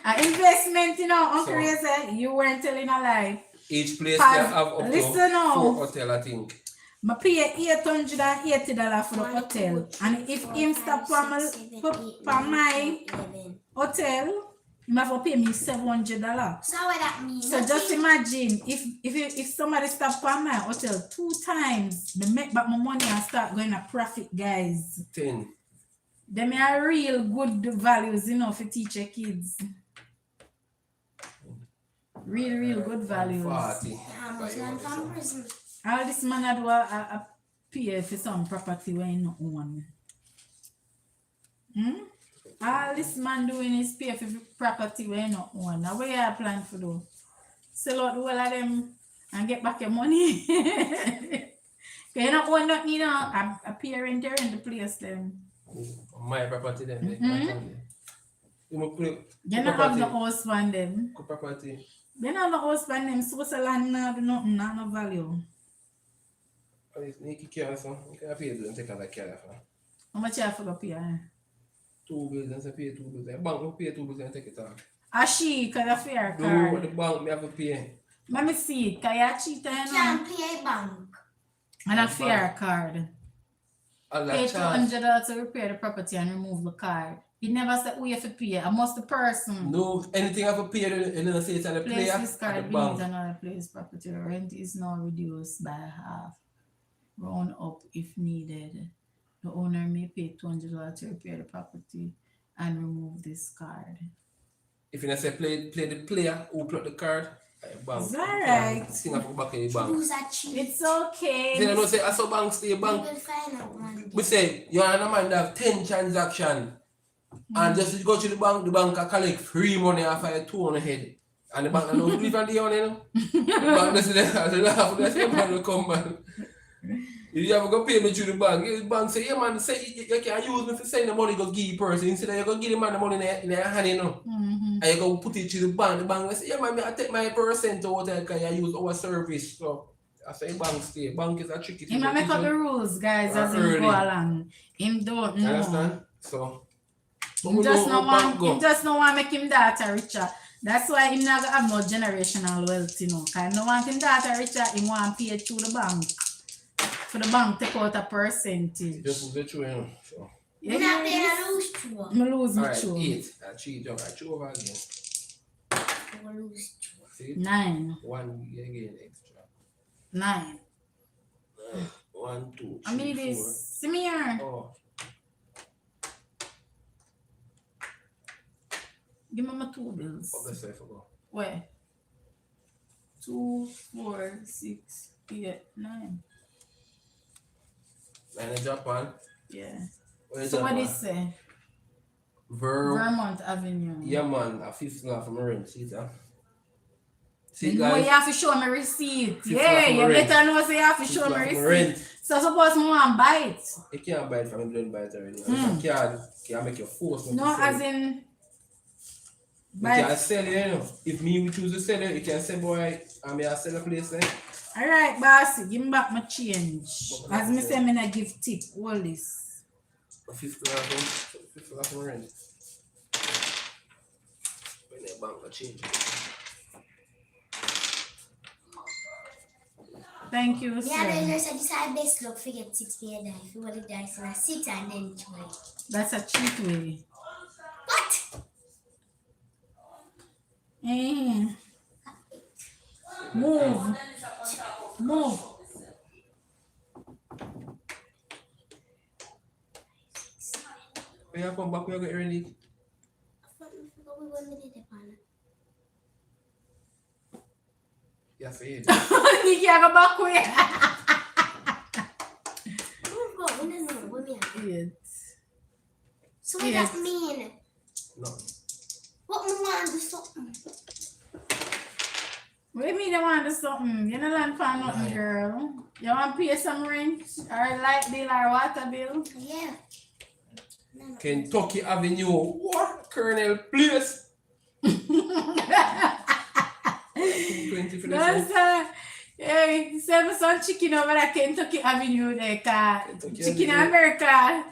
An investment, Uncle So- Razor, you weren't telling a lie. Each place Pause. they have up Listen to now. 4 hotel, I think. I pay $880 for the hotel. And if him stop on my hotel, he have to pay me $700. So what that means? So just imagine if somebody stop on my hotel 2 times, they make back my money and start going to profit, guys. 10. Them are real good values, for teach your kids. Real good values. 40. How much land from prison? All this man I do a pay for some property where he not own. All this man doing is pay for property where he not own. Now what you plan for do? Sell out the whole of them and get back your money. Cause you not own nothing, a parent there in the place them. My property then. You don't have no house on them. property. They don't have no house on them. Switzerland not do nothing, not no value. Nikki care so. You can pay them take a care for. How much you have to go pay? 2 bills and say pay 2 bills. The bank will pay 2 bills and take it off. She cause of your No, card. the bank me have to pay. Let me see, cause you cheat Can't pay bank. and a fair card. All Pay that charge. $200 to repair the property and remove the card. It never said who you have to pay. I must the person. No, anything I have to pay, and then say it's at the Place player this at card the beneath bank. another place property. Rent is now reduced by half. Round up if needed. The owner may pay $200 to repair the property and remove this card. If you say play the player who plot the card at the bank. Is that right? Sing up back in the She bank. lose that cheat. It's okay. Then I know say I saw bank stay You bank. will find out one We day. say you are a man that have 10 transactions and just go to the bank can collect free money off of your two on the head. And the bank don't know leave on the on, you know. The bank doesn't laugh, they say man will come man. If you ever go pay me through the bank say, yeah man, say you can use me for send the money go give the person instead of you go give the man the money in their hand, you know. Mm-hmm. And you go put it to the bank will say, yeah man, I take my percent out because you use our service. So I say bank stay. Bank is a tricky He thing. might make up the rules, guys, as he Early. go along. Him don't You know. understand? So Him just no want make him daughter richer. That's why him not gonna have no generational wealth, you know. Cause no want him daughter richer, him want pay through the bank. For the bank take out a percentage. just move it through, you know. So You're not paying a lose to her. I lose my alright, show. 8. I cheat jump. I chew over again. You will lose to her. See? 9. 1 again extra. 9. 1, 2, I mean 3, 4. this. See me here. Oh, Give me my 2 bills. what best I forgot? Where? 2, 4, 6, 8, 9. 9 in Japan. Yeah. Where is So what Japan? is say? Vermont. Vermont Avenue. Yeah man, a 5th law from my rent. See that? See You know you guys? have to show me receipt. Fifth Yeah, law you for rent. better know say you have to Fifth show law me from my receipt. rent. So suppose me want buy it. You can't buy it from him, don't buy it already. Hmm. You can't make your force. not No, to sell as it. in You buy can it. sell it, you know. If me we choose to sell it, you can say, boy, I may sell a place there. Alright, bossy, give me back my change. What As me about say, me not give tip. All this. A 5th law from rent. When the bank will change. Thank you, Yeah, the sir. nurse said this I best look for get 6 pay a day. If you want to die, so I 6 and then 20. That's a cheap way. What? Eh. Move. Move. When you come back, we get ready. We won't need it upon it. Yeah, for you. You can't go back way. Move go, we don't know what me have. Yes. So what Yes. that mean? No. What we want to do something? What do you mean you want to do something? You don't learn for nothing, Right. girl. You want to pay some rent or light bill or water bill? Yeah. No. Kentucky Avenue. What? Colonel Place. 20 for No, this sir. Hey, send me some chicken over at Kentucky Avenue there, car. Kentucky Chicken Avenue. America.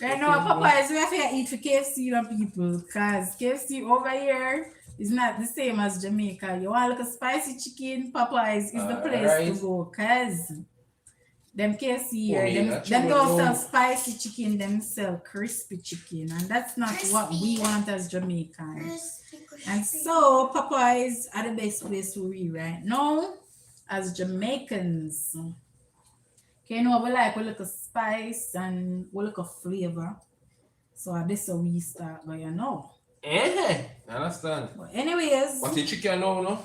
Right now, Okay, Popeyes, we have to eat for KFC, you know, people. Because KFC over here is not the same as Jamaica. You want like a spicy chicken, Popeyes is the place Alright. to go. Because them KFC here, yeah, them that's don't true. sell spicy chicken, them sell crispy chicken. And that's not what we Crispy. want as Jamaicans. Crispy. And so Popeyes are the best place to be right now as Jamaicans. Okay, you know we like we look of spice and we look of flavor. So this is how we start by you know. Eh? I understand. But anyways, What the chicken now, no?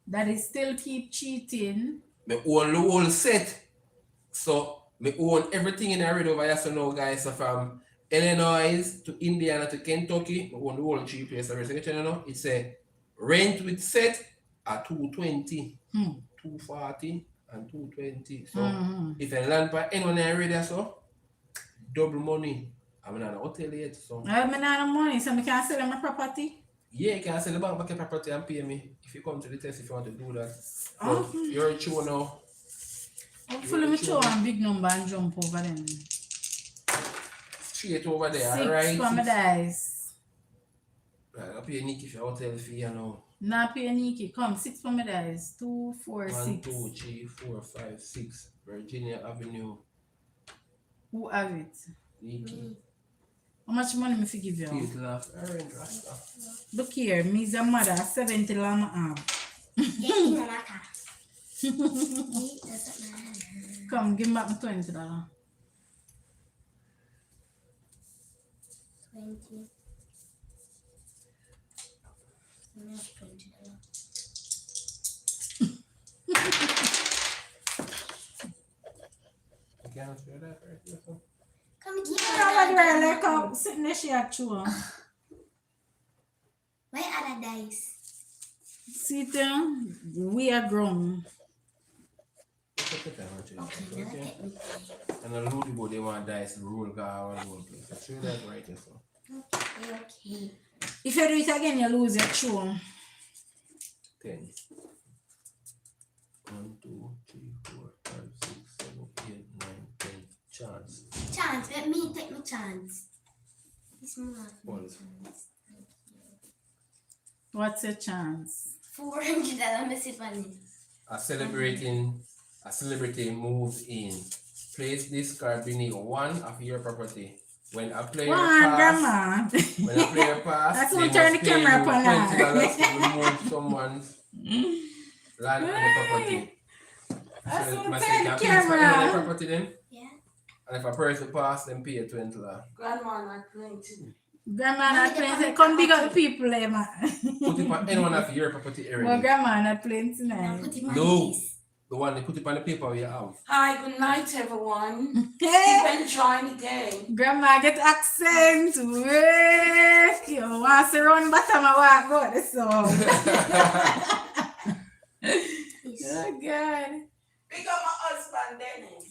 that is still keep cheating. Me own the whole set. So, me own everything in the red over here. So now, guys, so from Illinois to Indiana to Kentucky, me own the whole 3 places. So, you know, it's a rent with set at $220, $240, and $220. So, if you land by anyone in the area, so double money. I'm not in a hotel yet, so I have no money, so I can sell my property. yeah, you can sell the bank back your property and pay me if you come to the test if you want to do that. Oh. But you're a true now. Hopefully me show one big number and jump over them. Straight over there, 6 alright? for my dice. Right, I'll pay Nick if your hotel fee, you know. Now pay Nikki. Come, 6 for my dice. 2, 4, 1, 6. 2, 3, 4, 5, 6. Virginia Avenue, Who have it? Nikki. How much money me fi give you? People laugh. Alright, Rasta. Look here, me's a mother, 70 lam half. Get in the matter. It doesn't matter. Come, give me back my $20. 20. $20. You can't feel that right here, so. Come give me Come that. like come sitting there she at you. Where are the dice? Sit down, we are grown. Take your time, Archie. Okay, now Okay. let me play. And the loot board, they want dice, roll car, and roll place. So show that right here, so. Okay. If you do it again, you lose your tune. 10. 1, 2, 3, 4, 5, 6, 7, 8, 9, 10. Chance. Chance, let me take my chance. This more What is chance. What's your chance? $400 missing money. A celebrity moves in. Place this card beneath one of your property. When a player One, pass, grandma. when a player pass, That's they what must turn the pay camera you up on $20 to remove someone's land on the property. That's So what must turn say, the can I pay for any of the camera. property then? Yeah. And if a person pass, then pay you $20. Grandma not plenty. Grandma not playing. Say, come big up the people, eh, man. Put it on any one of your property Well, area. grandma not playing Now tonight. put it on No. this. The one they put it on the paper you have. Hi, good night, everyone. Hey, Keep enjoying the day. grandma get accent. Work. You want to run bottom of walk out the song. This. Oh, God. Pick up my husband, Dennis.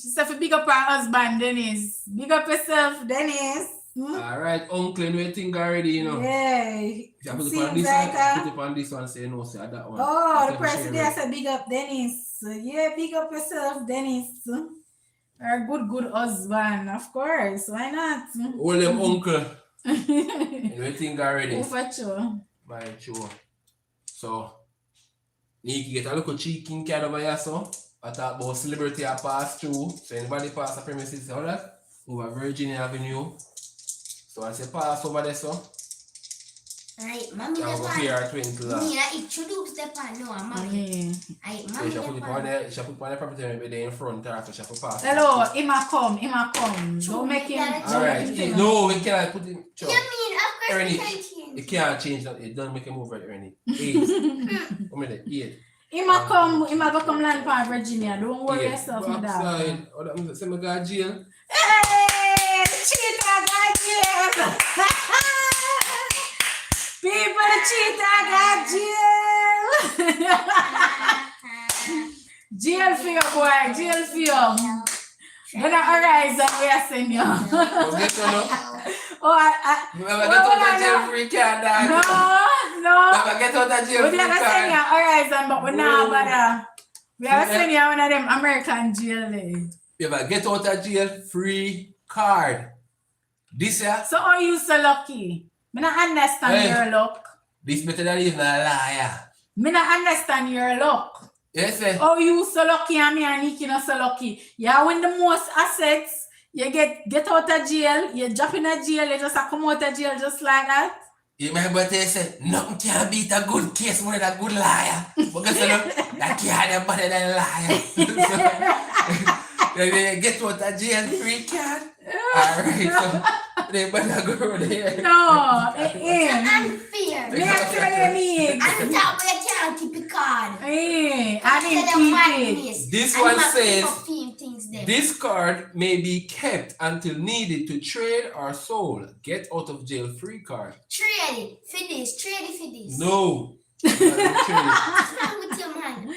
She said, for big up her husband, Dennis. Big up yourself, Dennis. Hmm? Alright, uncle, you think already, you know. Yeah. If you put it Seems on this like one, put it on this one, say no, say that one. Oh, the Instead of person sharing there it. said, big up Dennis. Yeah, big up yourself, Dennis. Her good husband, of course. Why not? All them uncle. You know, you think already. Oh, for sure. My sure. So, Nikki get a little cheeking card over here, so. I talk about celebrity I pass through. So, anybody pass the premises, all that. Over Virginia Avenue. So, I say pass over there, so. Alright, mommy I the go pan. pay her $20. Me, I introduce the pan. No, mommy. Alright, So, mommy she the put it on pan. there, she put on the property maybe there in front her, so she have to pass. Hello, Ima come. Don't make him. Alright, don't make him Alright, think- no, we cannot put him. You Sure. mean, of course Ernie, we can change. You can't change that. It don't make a move right, Ernie. 8. How many? 8. Ima go come land for Virginia. Don't worry yourself, my dog. Backside. Oh, that say me go to jail. Hey, cheetah got jail. People, the cheetah got jail. Jail for you, boy. Jail for you. Then I horizon we are sending you. But guess what, no? Oh, I You never get out of jail free card, dog. no. Never get out of jail We free never send you card. horizon, but we not Whoa. bother. We have send you one of them American jail. You ever get out of jail free card. This year, So are you so lucky? Me not understand Hey. your luck. this better than even a liar. Me not understand your luck. Yes, sir. Oh, you so lucky and me and Nikki not so lucky. You win the most assets. You get out of jail. You drop in a jail. You just come out of jail just like that. You remember they said, nothing can beat a good case more than a good liar. But guess what? That can't better than a liar. So, you get out of jail free card. Alright, so they better go there. No, it ain't. Unfair. Me I tell you, me. And that way you can't keep a card. I didn't keep it. This And one you have to says, perfume things there. this card may be kept until needed to trade or sold. Get out of jail free card. Trade it for this. Trade it for this. No. Not trade. What's wrong with your man?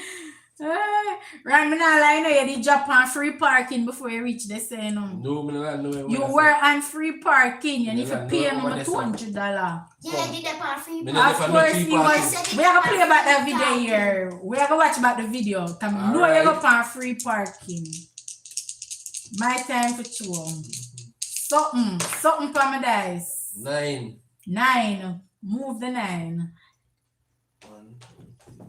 Right, me not lie, you did drop on free parking before you reach the say no. No, me not know what You I were on free parking and Me if you not pay know me what I said. $200. Yeah, I did that part for you. Me Of not if I course, not you free must. parking. We are gonna play about that video here. We are gonna watch about the video. Come on, no, you go on free parking. My time for two. Something for my dice. 9. 9. Move the 9. 1, 2, 3, 4, 5,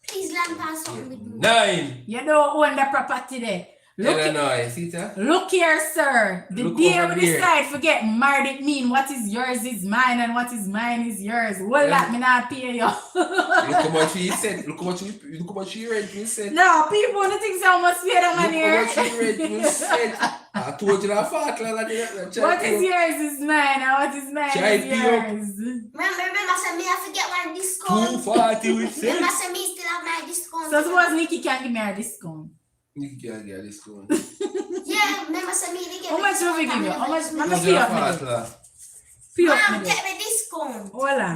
Please land past something with me. 9. You don't own the property there. Illinois, see that? Look here, sir. The Look day over we there. decide to get married, it mean what is yours is mine and what is mine is yours. Well, Yeah. that me not pay you. Look how much he said. Look how much he rent me said. No, people want to think so much pay the Look money how here. much he rent me said. I told you that fat like that. What is yours is mine and what is mine Child is pay up. yours. Remember, say me I forget my discount. 240 we said. Remember, say me still have my discount. So suppose Nikki can give me a discount. You can't get this going. Yeah, remember, say me they get How me much will we discount give you? and How much? me Mama Who's pay your up fat me. lad? Pay up Mom, me. get me discount. Hold on.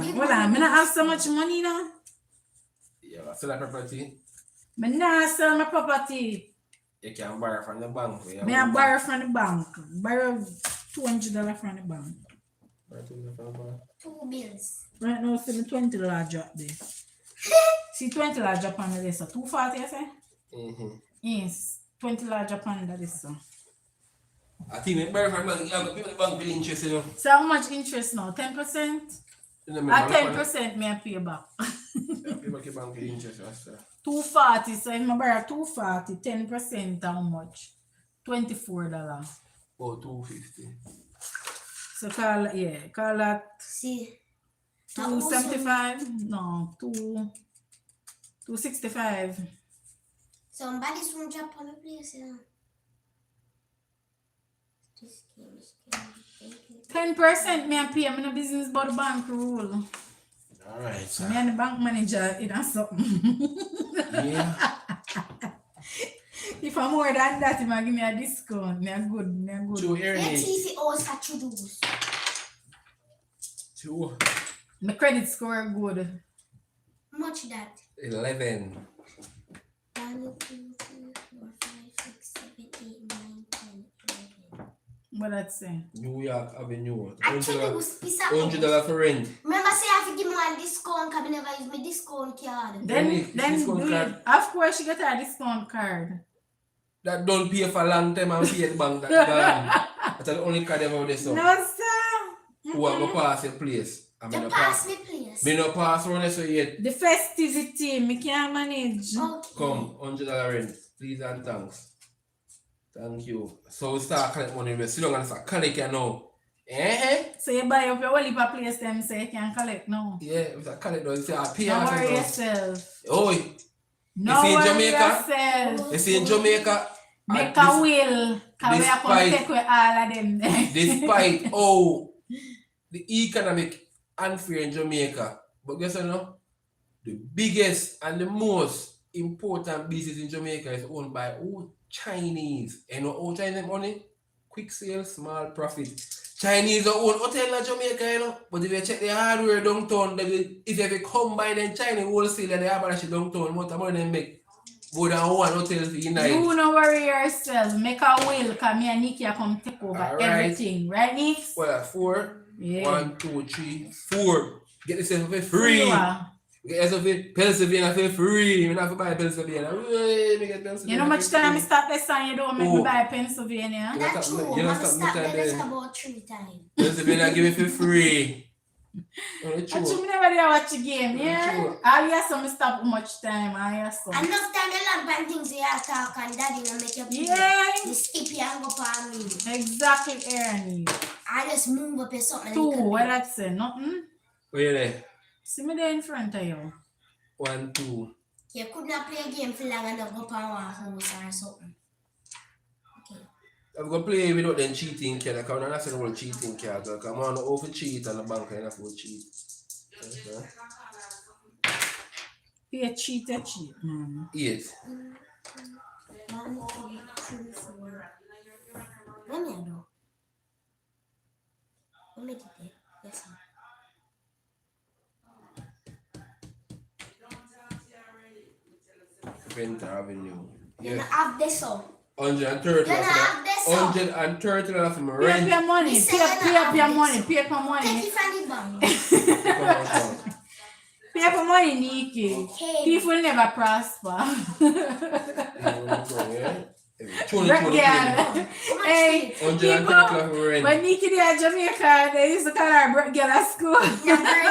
Me not have so much money now. Yeah, sell that property. Me not sell my property. You can borrow from the bank. Me I borrow from the bank. Borrow $200 from the bank. Two bills. Right now, see me $20 drop there. See $20 drop on this. So 240, you say? Mm-hmm. Yes. $20 drop on this. So. I think we borrow from the bank. Yeah, but people in the bank will interest you. So how much interest now? 10%? At 10% me I pay back. People keep bank will interest you. 240. So if I borrow 240, 10% how much? $24. Oh, 250. So call that See. 275. No, 265. Somebody's from drop on the place, you know. Just kidding. 10% me I pay. I'm in a business about the bank rule. Alright, sir. Me and the bank manager in a something. Yeah. If I'm more than that, he might give me a discount. Me a good. Two Let's earnings. see if it all start to do. Two. My credit score good. How much that? 11. 1, 2, 3, 4, 5, 6, 7, 8, 9, 10, 11. What that say? New York Avenue. Actually, it was piece of $100 for rent. Remember, say I have to give me one discount because I never use my discount card. Then discount do card. it. Of course, she got a discount card. That don't pay for a long time and pay at the bank. That's the only card ever this so. No, sir. Who are going to pass your place? I mean, You pass me, please. Me no pass around this way yet. The festivity, me can't manage. Okay. Come, $100 rent. Please and thanks. Thank you. So we start collect money. We sit down and start collect it now. So you buy up your whole heap of place them so you can collect now. Yeah, we start collect now. You say, I pay Don't off worry it now. yourself. Oh, No see in worry Jamaica? yourself. you see in Jamaica, Make a will. Because we are going to take away all of them there. despite the economic unfair in Jamaica, but guess what no? The biggest and the most important business in Jamaica is owned by all Chinese. And all Chinese money? Quick sale, small profit. Chinese own hotel in Jamaica, you know. But if you check the hardware downtown, if you combine the Chinese wholesale and the average downtown, what money they make? More than one hotel for United. You don't worry yourself. Make a will because me and Nikki are come take over Alright. everything. Right, Nick? Well, 4. Yeah. 1, 2, 3, 4. Get yourself for free. You are. Get yourself for Pennsylvania for free. You don't have to buy Pennsylvania. Hey, me get Pennsylvania. You know much for time free. I start this song, you don't make me buy Pennsylvania. You That's don't true. stop- you don't I'm stop stop me there time just there. about 3 times. Pennsylvania give it for free. Only But true. you never did watch the game, yeah? True. All you some stop much time, all you some. Enough time you learn bad things you have to talk and daddy will make you Yeah, You skip here and go for me. exactly, Ernie. I just move up or something. 2, and you what can that say? Nothing? Where you there? See me there in front of you. 1, 2. You could not play a game for long and not go for one house or something. Okay. I'm going to play without them cheating card. Because I'm not saying about cheating card. Because I'm not over cheat and the bank is not for cheat. Okay. Pay cheat, man. 8. 1, 2, 3, 4. Let me know. Let me get it. Yes, sir. Venter Avenue. You Yes. don't have this one. $130. You don't have this one. $130 for my Pay up rent. your money. You Pay say up you your don't money. have Pay up your Take money. it from the bank. Pay up your money, Nikki. Okay. People never prosper. Yeah. Tony, Brett Tony, girl. Hey, 130 people, o'clock we rent. when Nikki there at Jamaica, they used to call her Brett girl at school. Yeah, grade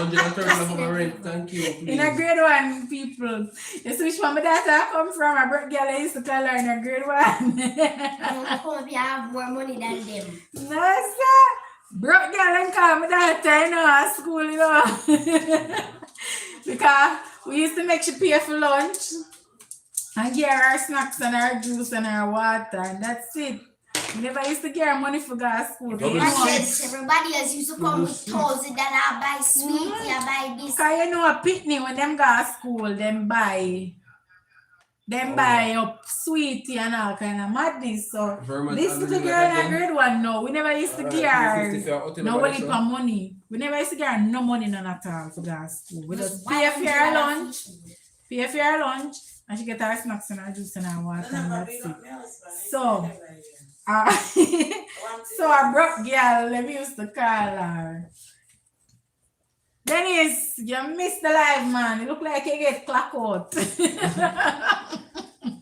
1. 130 o'clock we rent. Thank you, please. In a grade 1, people. You see which one my daughter come from? A Brett girl, I used to call her in a grade 1. I hope you have more money than them. No, sir. Brett girl and call my daughter, you know, at school, you know. Because we used to make she pay for lunch. And get her snacks and her juice and her water, and that's it. We never used to get her money for go to school. Double You know, six. Everybody else used to come with clothes and then I buy sweets, I buy this. because you know a pitney when them go to school, them buy up sweetie and all kind of madness. So Vermont this Avenue little girl like in that, grade 1 no, we never used to give her 250 for hotel no by money the for sun. money. We never used to give her no money none at all for go to school. We just pay Why for would her you lunch, have pay for her lunch, and she get her snacks and her juice and her water and that's it. So, so a broke girl, let me used to call her. Dennis, you missed the live, man. You look like you get clock out.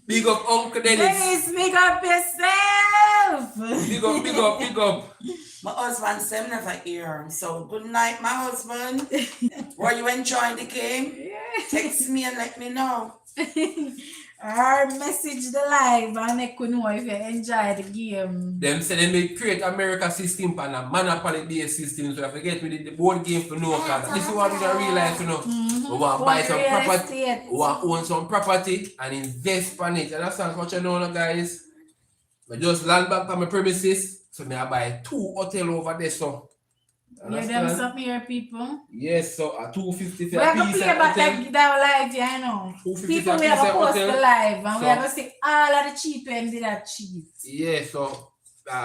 Big up, Uncle Dennis. Dennis, make up yourself. Big up, big up, big up. My husband said never hear. So good night, my husband. Were you enjoying the game? Text me and let me know. Or message the live and let you know if you enjoy the game. Them say they may create America system and a Monopoly based system, so I forget we did the board game for no cause this is what we don't realize, you know. We want to buy some Real property, estate. we want to own some property and invest on it. And that's what you know, guys. I just land back on my premises, so I buy 2 hotels over there, so. Yeah, them something here, people. Yes, so a 250 We for a have to piece play of back hotel. that live, yeah, I know. 250 People for a we piece have to of post the hotel. live and So- we have to see all of the cheap and did that cheap. Yeah, so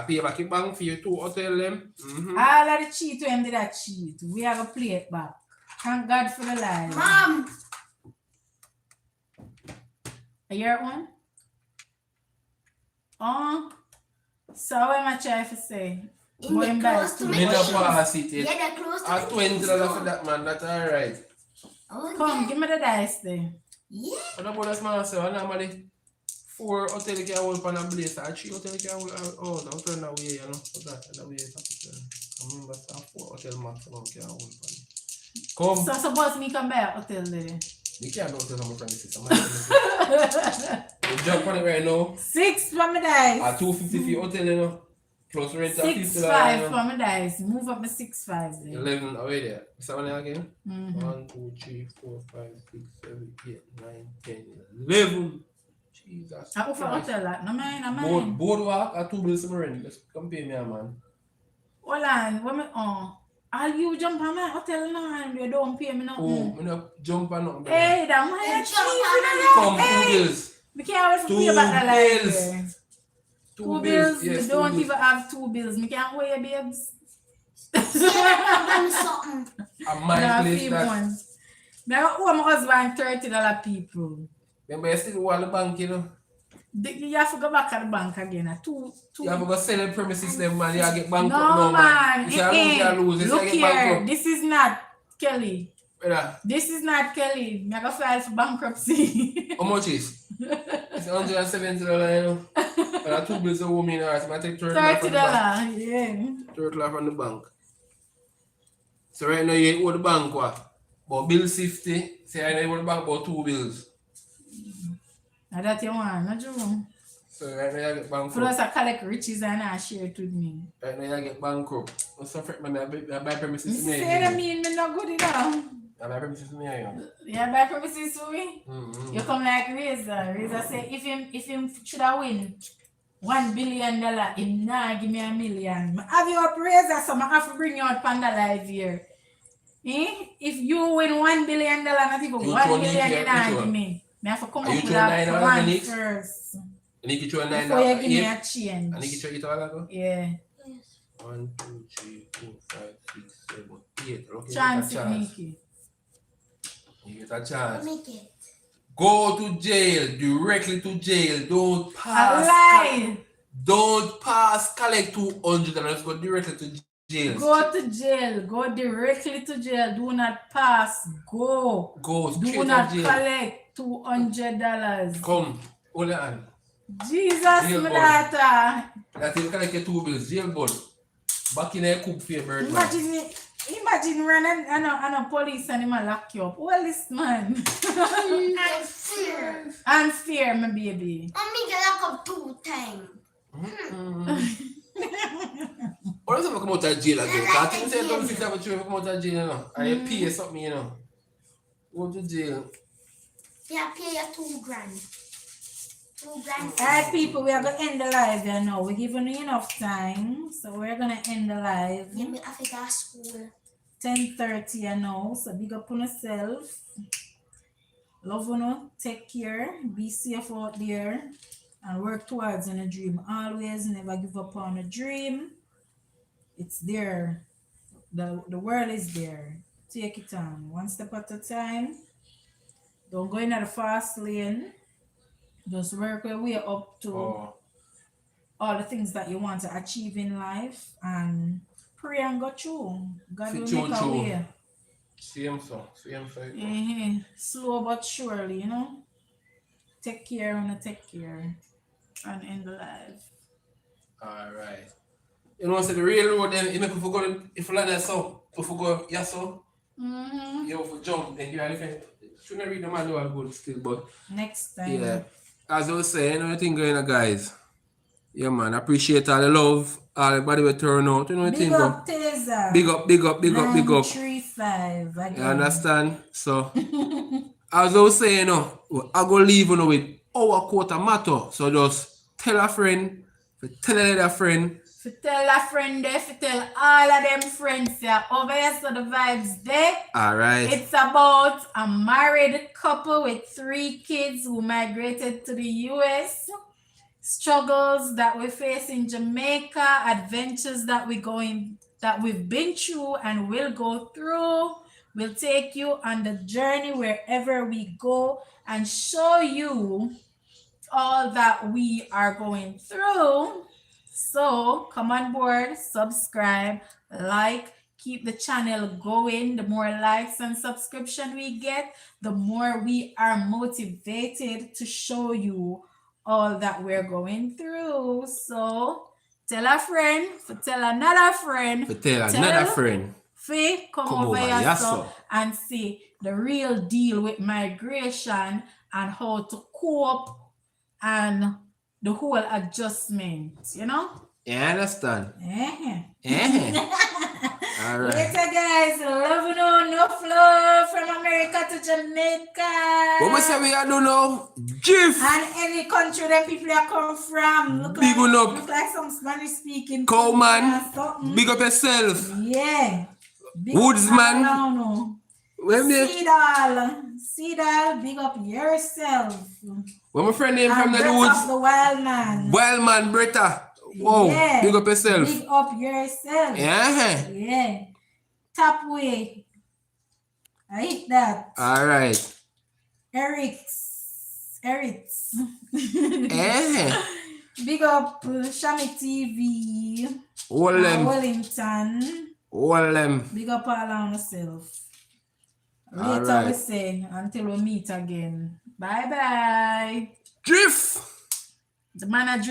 pay back a bank for your 2 hotel them. All of the cheat when did that cheat. We have to play it back. Thank God for the live. Mom, A year one? Oh. So what am I trying to say? in Going the back close to to Me my no shoes. pass it Yeah, yet. they're close to At $20 for that, man, that's alright. Oh, Come, give me the dice there. yeah. What about that man say? Normally 4 hotel can hold on a place, or 3 hotel can hold oh, I'll turn that way, you know. So that way is I remember 4 hotel maximum can hold on. Come. So suppose me come by a hotel there. You can't go to my premises. I'm not You jump on it right now. 6 for my dice. At 250 for your hotel, you know. Plus rent at $50. 6-5 you for know. my dice. Move up my 6-5 there. 11 away there. Is that one again? Mhm. 1, 2, 3, 4, 5, 6, 7, 8, 9, 10, 11. Jesus. I offer Christ. hotel that. No mine. Boardwalk or 2 bills for rent. Let's compare me, man. Hold on. What me all you jump on my hotel now and you don't pay me Oh, nothing. me no jump on nothing. Hey, that man Hey, is jump cheap, on you my know. Come, 2 Hey, bills. we can't wait to Two pay back the life bills. there. 2 2 bills. Yes, We 2 don't bills. even have 2 bills. Me can't wait, babes. Yeah, buy me something. At my Nah, place few that. ones. Me owe my husband $30 people. Remember, you still want the bank, you know. You have to go back at the bank again. Two. You have to go sell the premises them, man. You have to get bankrupt No, now, man. You say lose, you Look say get here. bankrupt. This is not Kelly. Brother, This is not Kelly. Me go file for bankruptcy. how much is? It's $170, you know. And I 2 bills a woman in ours. I take $30 from the bank. $30. Yeah. $30 from the bank. So right now you owe the bank what? But bill 50. Say I know you owe the bank about 2 bills. Now that you want, not you. So right now you get bankrupt. Plus I collect riches and I share it with me. Right now you get bankrupt. What's the friend, man? I buy premises to me. Say that mean me not good enough. I buy premises to me, you know. You buy premises for me? Mm-hmm. You come like Razor. Razor say if him should have win $1 billion, him nah give me $1 million. Have you up Razor, so I have to bring you out Panda Live here. If you win $1 billion, not even You $1 throw million, Nikki you here, nah you give throw. me. I have to come Are up you with throwing that $9 one Nick? first. And you get you a 9 Before you give me $8. a change. And you get you 8 $8. Yeah. 1, 2, 3, 4, 5, 6, 7, 8. Okay, Chance you it, get a chance. Nikki. You get a chance. Make it. Go to jail, directly to jail. Don't A pass. lie. Don't pass. Collect 200 and let's go directly to jail. Go to jail. Go directly to jail. Do not pass. Go. Go straight Do to not jail. collect $200. Come, hold on. Jesus, Jail my bud. daughter. That is kind of like 2 bills. Jail bud. Back in a coop for your bird, man. Imagine running and a police and him a lock you up. Well, this man. And fear. And fear, my baby. Mommy get locked up 2 times. Or else I come out of jail again. I think say don't fix up you come out of jail, you know. And you pay something, you know. Go to jail. Yeah, pay you 2 grand. 2 grand. Alright, people, we are going to end the live here now. We're giving you enough time. So we're going to end the live. Yeah, me have to go to school. 10:30 you know. So big up on yourself. Love you, take care. Be safe out there. And work towards a dream. Always never give up on a dream. It's there. The world is there. Take it on. One step at a time. Don't go in at the fast lane. Just work your way up to all the things that you want to achieve in life and pray and go through. God will make a way. Same so. Slow but surely, you know. Take care and take care. And end the life. Alright. You know, so the real road then, you make people go, if you like that so, if you go, yeah so, you have to jump, then you are different. Shouldn't read the manual good still, but next time. yeah. As I was saying, anything going on, guys. Yeah, man. Appreciate all the love. All the body will turn out. You know what I think? Big up, Taser. Big up. 935 again. You understand? So, as I was saying, you know, I go leave you know, with our quota matter. So just tell a friend, tell another friend. If you tell a friend there, if you tell all of them friends there, over here so the vibes there. Alright. It's about a married couple with 3 kids who migrated to the US. Struggles that we face in Jamaica, adventures that we've been through and will go through. We'll take you on the journey wherever we go and show you all that we are going through. So come on board, subscribe, like, keep the channel going. The more likes and subscription we get, the more we are motivated to show you all that we're going through. So tell a friend, tell another friend, come over here and see the real deal with migration and how to cope and the whole adjustment, you know? You understand? All right. Later, guys. Love you know, enough love from America to Jamaica. What we say we are do now? GIF! And any country that people are come from. Look like some Spanish speaking. Cow man. Big up yourself. Yeah. Big Woodsman. Seedal, big up yourself. When my friend name from the woods. The wild man. Wild man, Bretta. Whoa, yeah. Big up yourself. Big up yourself. Yeah. Top way. I hit that. All right. Eric's. Big up Shami TV. Wellington. Big up all on yourself. Later we say until we meet again. Bye. Drift. The manager.